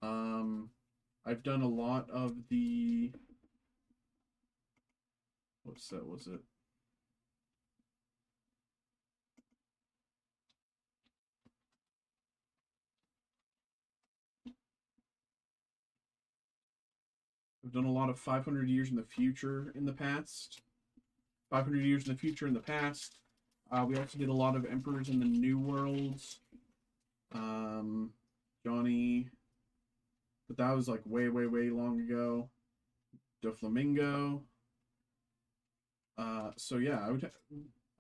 S1: I've done a lot of the... What set was it? I've done a lot of 500 years in the future in the past. 500 years in the future in the past. We also did a lot of Emperors in the New Worlds. Johnny. But that was like way, way, way long ago. Doflamingo. So yeah, I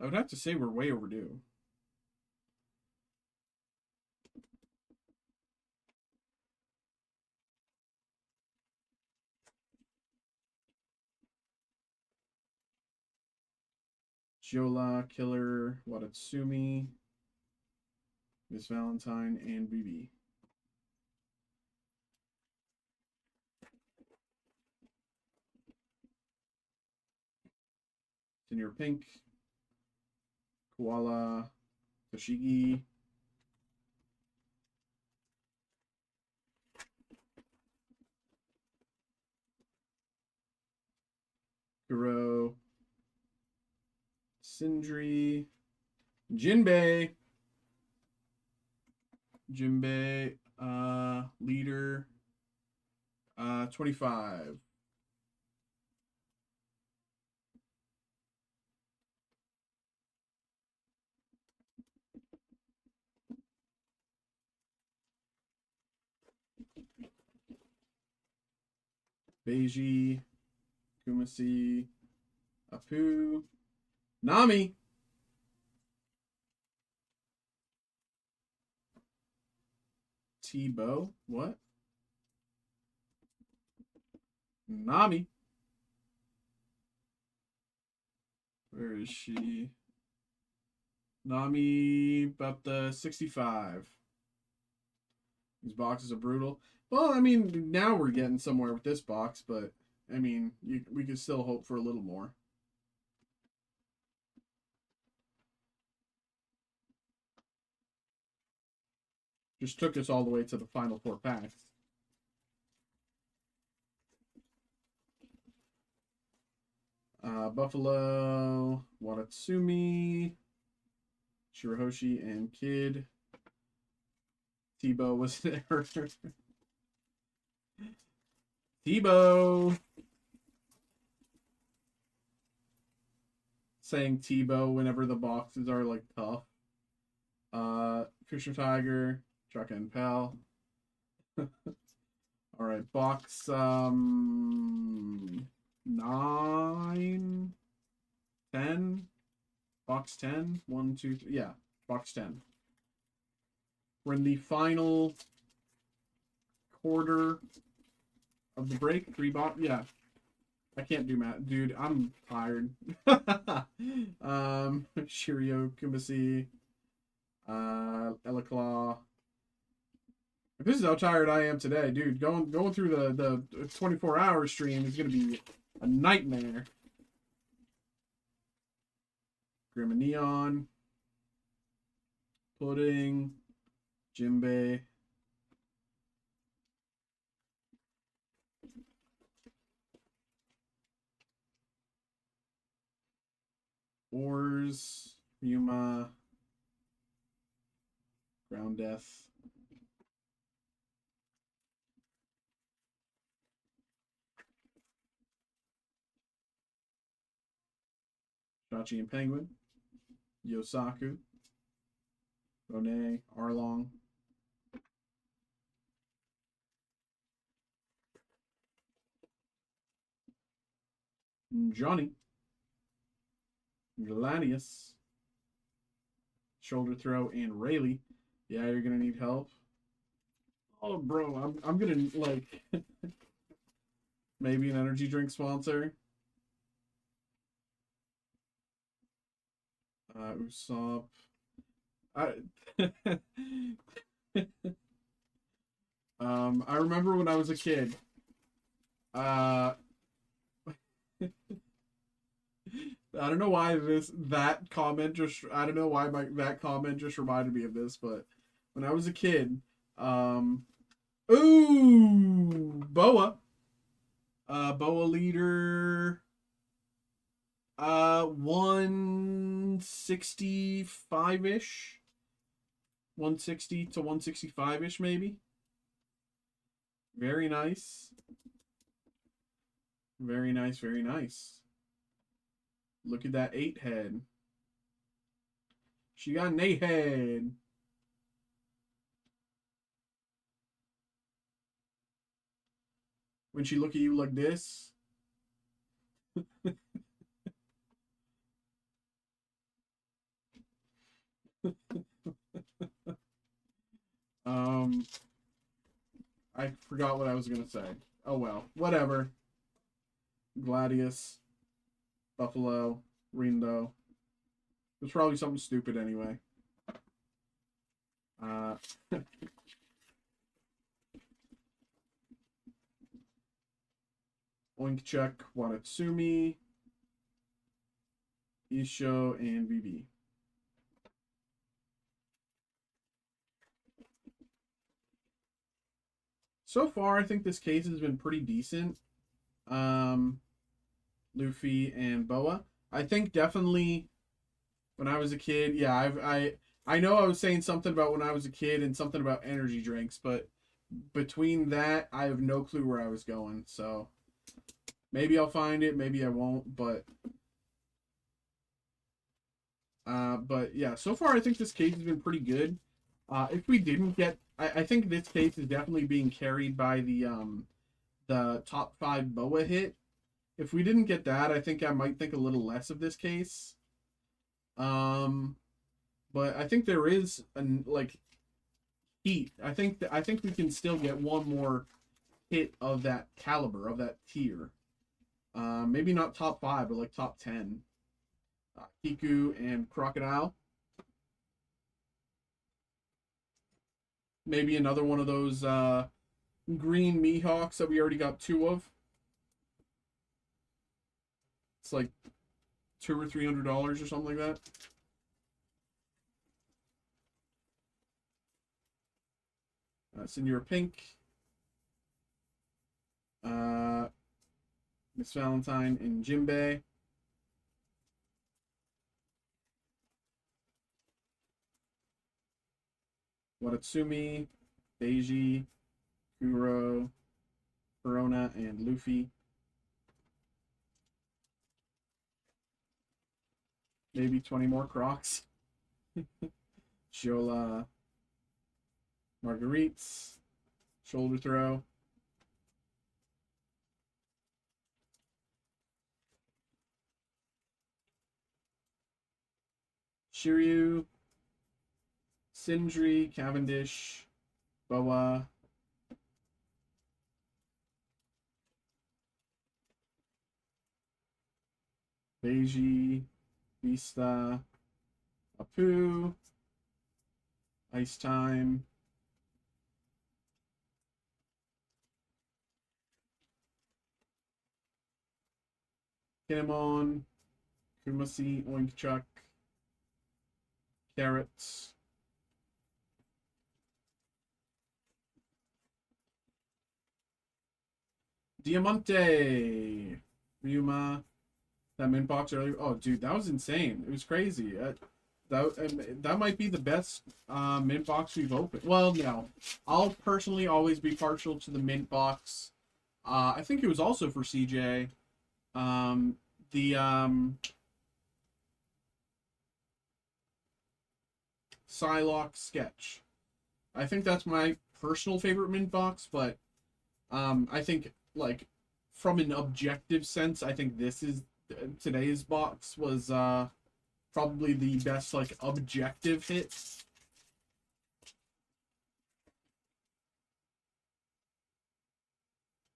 S1: would have to say we're way overdue. Jola, Killer, Watatsumi, Miss Valentine, and BB. Senior Pink, Koala, Toshigi, Kuro, Sindri, Jinbei, Leader, 25. Beiji, Kumasi, Apu, Nami. T-Bow, what? Nami. Where is she? Nami, about the 65. These boxes are brutal. Well, I mean, now we're getting somewhere with this box, but, I mean, we could still hope for a little more. Just took us all the way to the final 4 packs. Buffalo, Watatsumi, Shirahoshi, and Kid. T-Bow was there. T-Bow. Saying T-Bow whenever the boxes are like tough. Fisher Tiger, Chuck and Pal. All right, box 9, 10, box 10, 1, 2, 3, yeah, box 10. We're in the final quarter of the break. 3 box, yeah. I can't do math, dude. I'm tired. Shirio, Kumasi, Elaclaw. If this is how tired I am today, dude, going through the 24-hour stream is gonna be a nightmare. Grim and Neon, Pudding, Jimbei. Ors, Yuma, Ground Death. Shachi and Penguin, Yosaku, Rone, Arlong, Johnny, Galanius, Shoulder Throw, and Rayleigh. Yeah, you're gonna need help. Oh, bro, I'm gonna like maybe an energy drink sponsor. Usopp. I remember when I was a kid. I don't know why that comment just I don't know why that comment just reminded me of this, but when I was a kid, ooh, Boa. Boa leader 165-ish. 160 to 165-ish maybe. Very nice. Very nice, very nice. Look at that 8 head. She got an 8 head. When she look at you like this. I forgot what I was gonna say. Oh well, whatever. Gladius, Buffalo, Rindo. It's probably something stupid anyway. Oink Check, Watatsumi, Isho, and VV. So far, I think this case has been pretty decent. Luffy and Boa. I think definitely when I was a kid, yeah, I know I was saying something about when I was a kid and something about energy drinks, but between that, I have no clue where I was going. So maybe I'll find it, maybe I won't, but yeah, so far I think this case has been pretty good. If we didn't get, I think this case is definitely being carried by the top 5 Boa hit. If we didn't get that, I think I might think a little less of this case. But I think there is like heat. I think we can still get one more hit of that caliber, of that tier. Maybe not top 5, but like top 10. Kiku and Crocodile. Maybe another one of those green Mihawks that we already got 2 of. It's like $200 or $300 or something like that. Senor Pink, Miss Valentine, and Jimbei. Watatsumi, Beiji, Kuro, Corona, and Luffy. Maybe 20 more Crocs. Shola, Marguerites. Shoulder throw. Shiryu. Sindri. Cavendish. Boa. Beiji. Vista. Apu. Ice Time. Kinemon. Kumasi. Oinkchuck. Carrots. Diamante. Ryuma. That mint box earlier. Oh, dude, that was insane. It was crazy. That might be the best mint box we've opened. Well, no. I'll personally always be partial to the mint box. I think it was also for CJ. The Psylocke sketch. I think that's my personal favorite mint box, but I think, like, from an objective sense, I think this is today's box was probably the best, like, objective hit.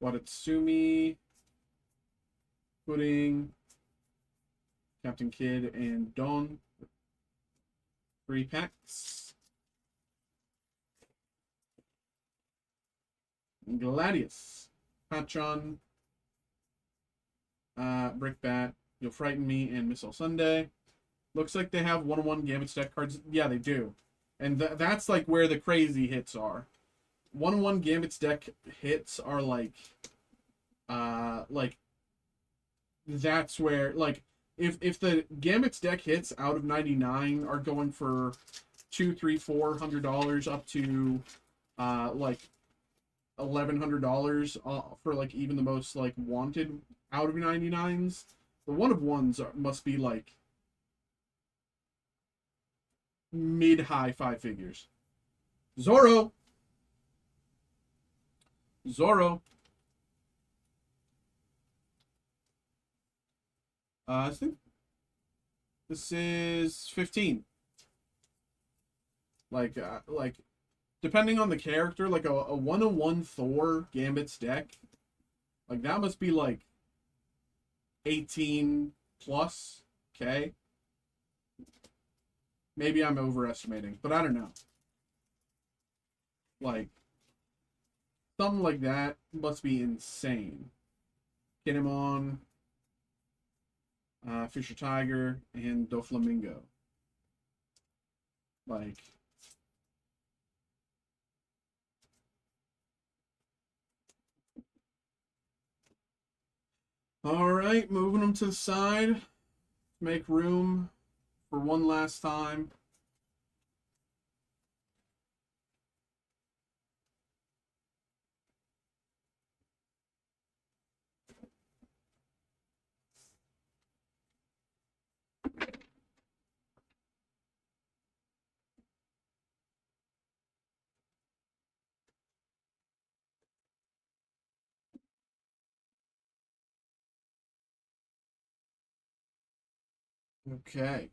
S1: Watatsumi, Pudding, Captain Kidd, and Don. 3 packs. Gladius, Patron, Brickbat, You'll Frighten Me, and Missile Sunday. Looks like they have 1-on-1 Gambit deck cards. Yeah, they do. And that's like where the crazy hits are. 1-on-1 Gambit's deck hits are like that's where, like, if the Gambit's deck hits out of 99 are going for $200, $300, $400 up to like $1,100 for like even the most like wanted out of 99s, the 1-of-1s must be like mid-high 5 figures. Zoro. I think this is 15. Like depending on the character, like a 1-on-1 Thor Gambit's deck, like that must be like 18 plus. Okay. Maybe I'm overestimating, but I don't know. Like, something like that must be insane. Kinemon, Fisher Tiger, and Doflamingo. Like, all right, moving them to the side. Make room for one last time. Okay.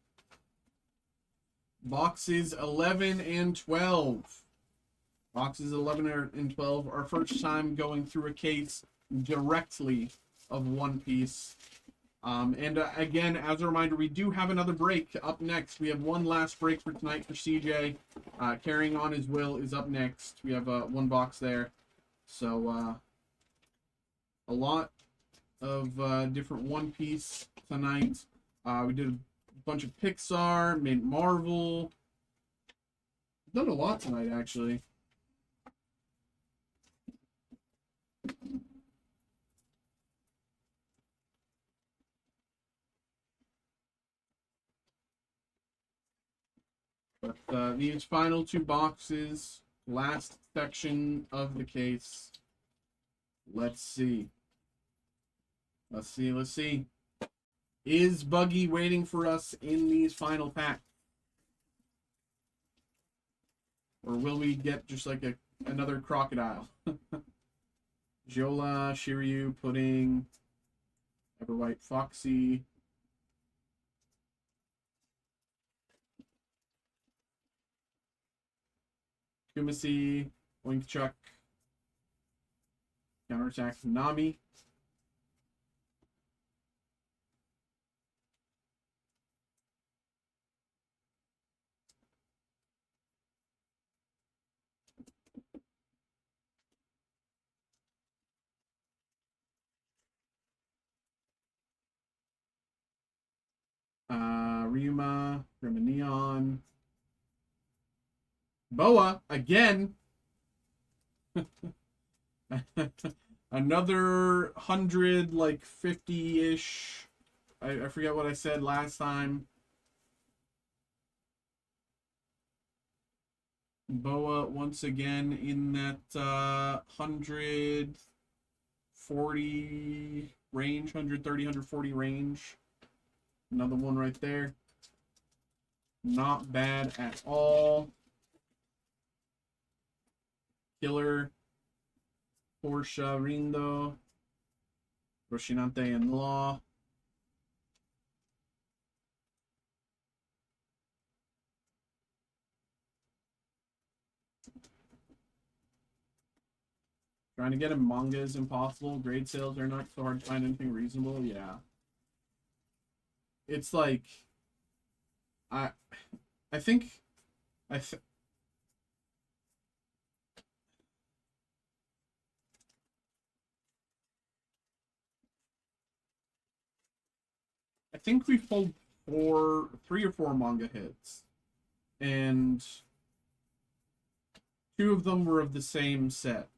S1: Boxes 11 and 12. Boxes 11 and 12. Our first time going through a case directly of One Piece. Again, as a reminder, we do have another break up next. We have one last break for tonight for CJ. Carrying On His Will is up next. We have one box there. So, a lot of different One Piece tonight. We did a bunch of Pixar, Mint Marvel. Done a lot tonight, actually. But these final 2 boxes, last section of the case. Let's see. Let's see. Is Buggy waiting for us in these final packs? Or will we get just like another crocodile? Giola, Shiryu, Pudding, Everwhite, Foxy. Kumasi, Oinkchuck, Counterattack, Nami. Ryuma, Neon, Boa again. Another 100, like 50-ish. I forget what I said last time. Boa once again in that 140 range, 130, 140 range. Another one right there. Not bad at all. Killer, Porsche, Rindo, Roshinante, and Law. Trying to get him manga is impossible. Grade sales are not so hard to find anything reasonable. Yeah. It's like I think I think we pulled 3 or 4 manga hits, and 2 of them were of the same set.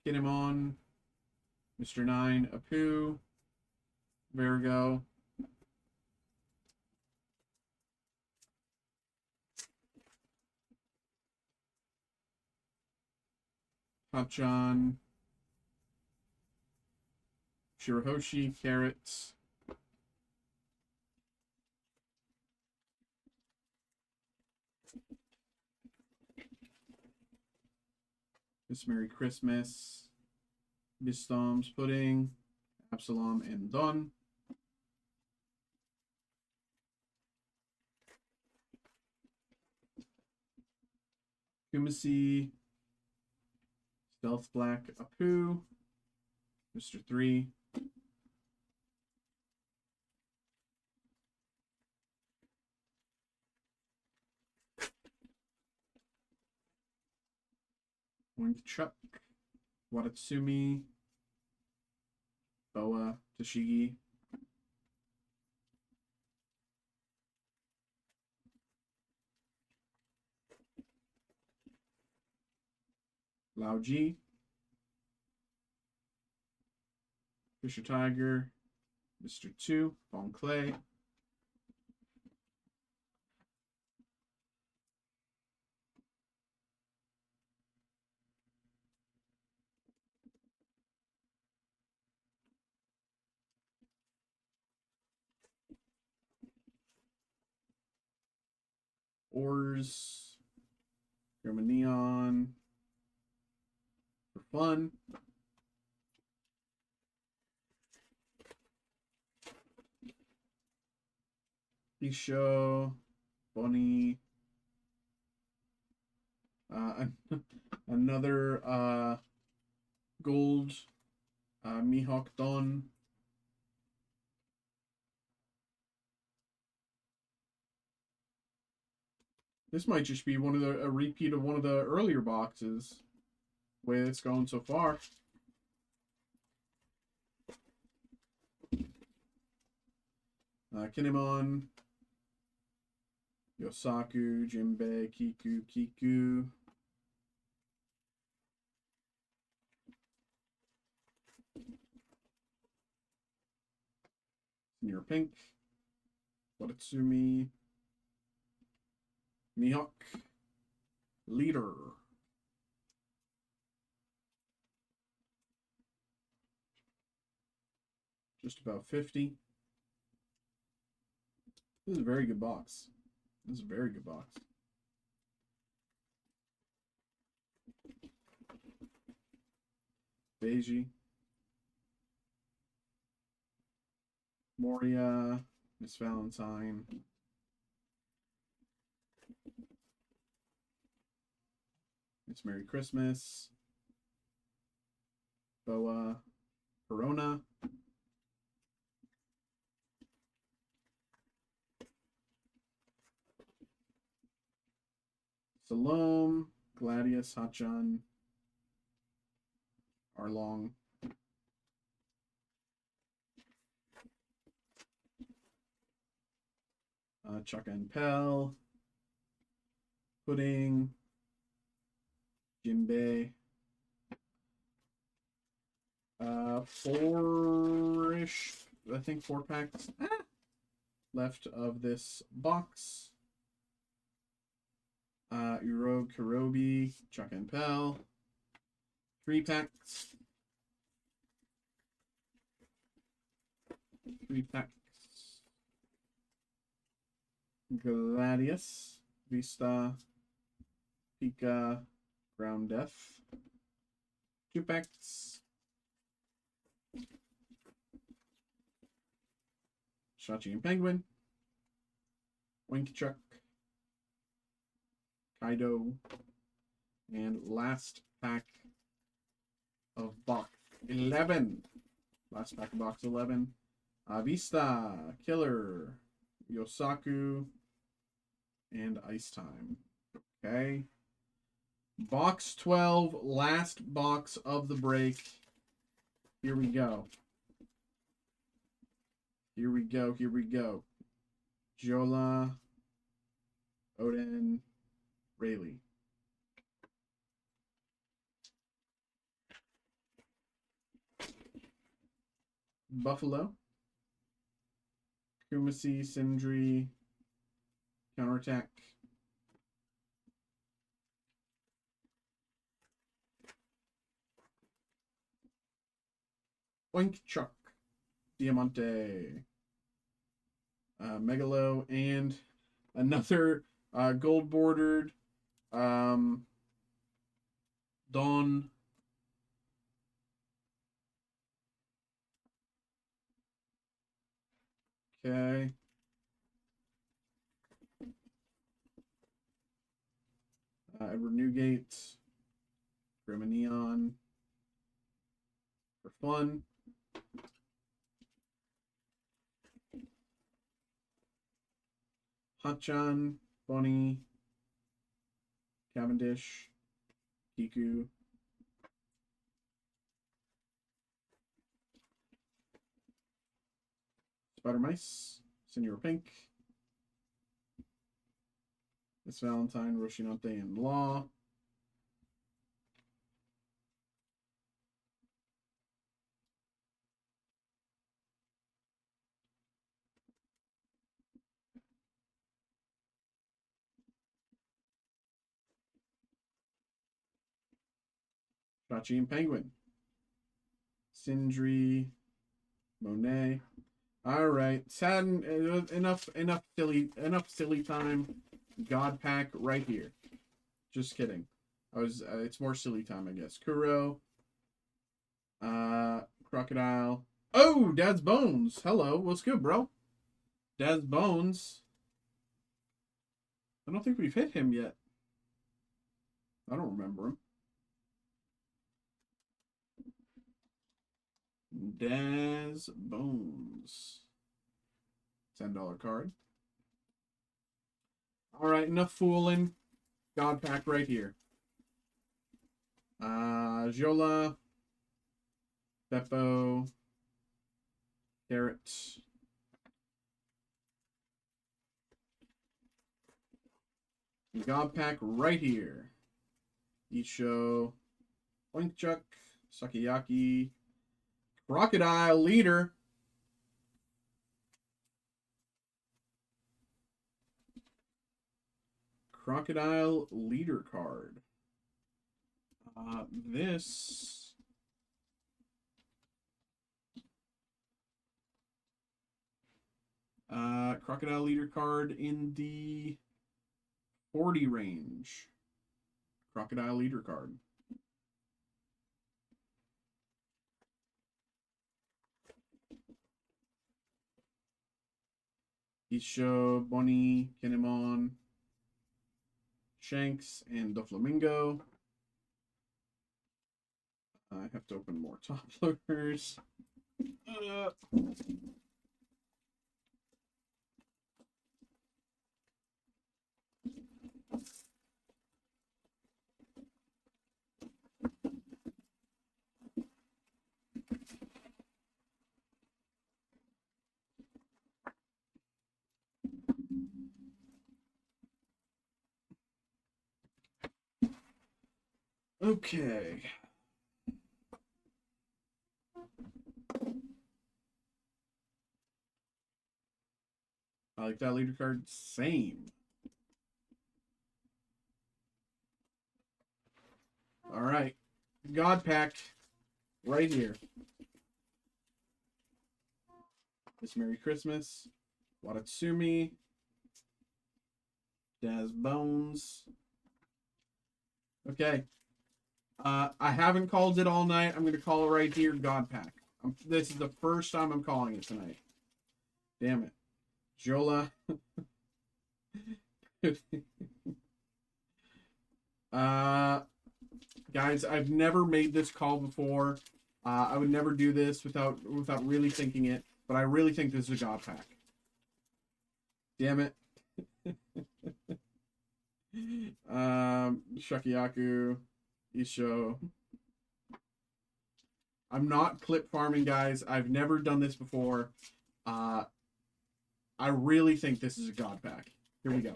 S1: Kinemon, Mr. 9, Apu, Virgo, Hachan, Shirahoshi, Carrots, Miss Merry Christmas, Bistom's Pudding, Absalom, and Don. Kumasi, Stealth Black, Apu, Mr. 3, Oinkchuck, Watatsumi, Boa, Tashigi, Lao Ji, Fisher Tiger, Mr. 2, Bon Clay, Ors, German Neon, for fun. Isho, Bonnie, another gold Mihawk Don. This might just be a repeat of one of the earlier boxes. The way it's going so far. Kinemon, Yosaku, Jinbei, Kiku. Senior Pink, Watatsumi, Mihawk, Leader. Just about 50. This is a very good box. This is a very good box. Beige. Moria. Miss Valentine. It's Merry Christmas. Boa. Corona. Salome. Gladius. Hachan. Arlong. Chuck and Pell. Pudding. Jinbei. Four-ish, I think 4 packs left of this box. Urog Karobi, Chuck and Pell. 3 packs. 3 packs. Gladius, Vista, Pika, Ground Death. 2 packs. Shachi and Penguin. Winkychuck. Kaido. And last pack of box 11. Last pack of box 11. Vista, Killer, Yosaku, and Ice Time. Okay. Box 12, last box of the break. Here we go. Here we go. Here we go. Jola, Odin, Rayleigh. Buffalo. Kumasi, Sindri, Counterattack. Winkychuck, Diamante, Megalo, and another gold bordered Dawn. Okay. Edward Newgate, Grim and Neon for fun. Hachan, Bonnie, Cavendish, Kiku. Spider Mice, Senior Pink, Miss Valentine, Roshinante, and Law. Chachi and Penguin, Sindri, Monet. All right, sad. Enough silly time. God pack right here. Just kidding. It's more silly time, I guess. Kuro, Crocodile. Oh, Dad's Bones. Hello, what's good, bro? Dad's Bones. I don't think we've hit him yet. I don't remember him. Dad's Bones. $10 card. All right, enough fooling. God pack right here. Jola, Beppo, Carrot, God pack right here. Isho, Oinkchuck, Sakiyaki, Crocodile Leader. Crocodile Leader card. This Crocodile leader card in the 40 range. Crocodile leader card. Isho, Bonnie, Kinemon, Shanks, and Doflamingo. I have to open more top loaders. Okay. I like that leader card. Same. All right. God Pack right here. This Merry Christmas. Watatsumi. Daz Bones. Okay. I haven't called it all night. I'm going to call it right here. God Pack. This is the first time I'm calling it tonight. Damn it. Jola. Guys, I've never made this call before. I would never do this without really thinking it, but I really think this is a God Pack. Damn it. Shakiyaku, Isho. I'm not clip farming, guys. I've never done this before. I really think this is a God Pack. Here we go.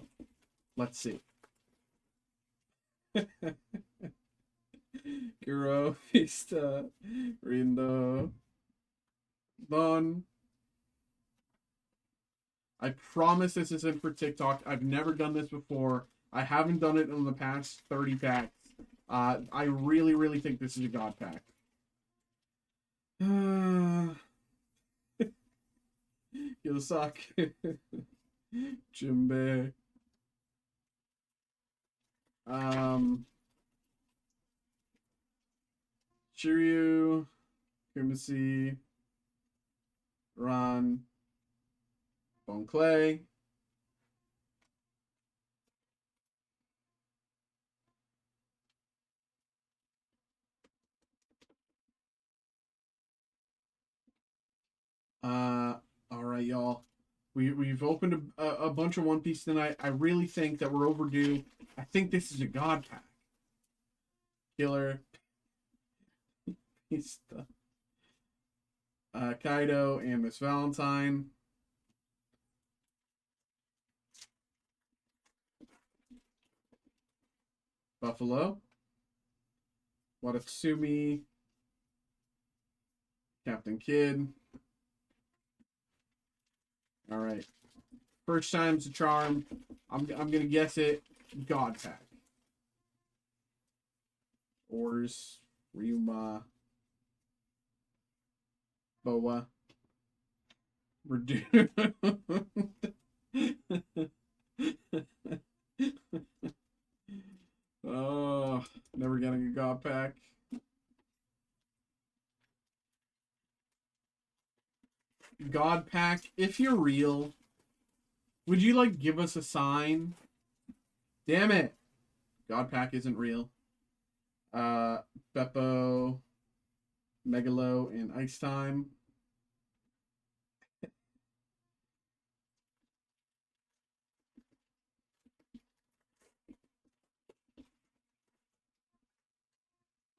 S1: Let's see. Kuro, Vista, Rindo, Don. I promise this isn't for TikTok. I've never done this before. I haven't done it in the past 30 packs. I really, really think this is a God Pack. Yosaki. Jimbe. Shiryu. Kumasi. Ron. Bone Clay. All right, y'all. We've opened a bunch of One Piece tonight. I really think that we're overdue. I think this is a God Pack. Killer. Pista. Kaido and Miss Valentine. Buffalo. Watatsumi. Captain Kidd. All right. First time's a charm. I'm gonna guess it. God Pack. Ors, Ryuma, Boa, Redu. Oh, never getting a God Pack. God Pack, if you're real, would you like give us a sign? Damn it. God Pack isn't real. Beppo, Megalo, and Ice Time.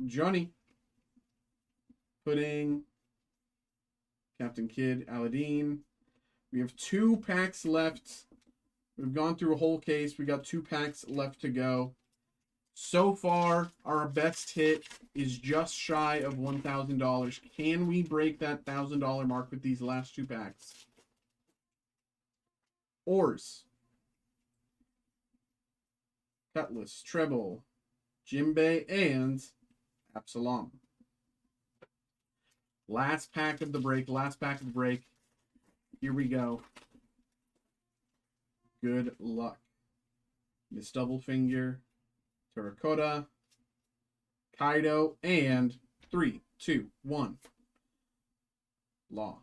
S1: Johnny. Pudding. Captain Kidd, Aladdin. We have 2 packs left. We've gone through a whole case. We got 2 packs left to go. So far, our best hit is just shy of $1,000. Can we break that $1,000 mark with these last 2 packs? Ors. Cutlass, Treble, Jimbei, and Absalom. Last pack of the break. Last pack of the break. Here we go. Good luck. Miss Doublefinger, Terracotta, Kaido, and 3, 2, 1. Law.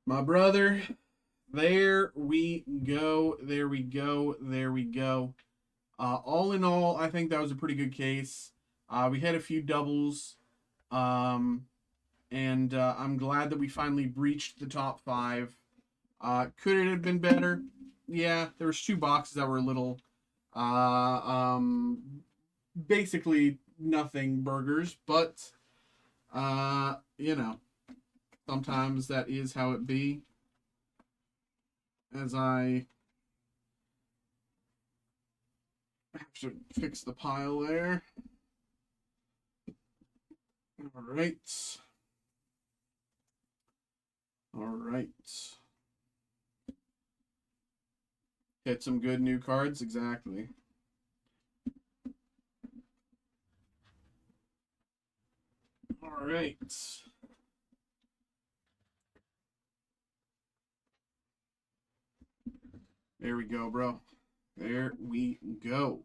S1: My brother, there we go. There we go. There we go. All in all, I think that was a pretty good case. We had a few doubles. And I'm glad that we finally breached the top 5. Could it have been better? Yeah, there was 2 boxes that were a little, basically nothing burgers, but, you know, sometimes that is how it be. As I have to fix the pile there. All right. All right. Hit some good new cards, exactly. All right. There we go, bro. There we go.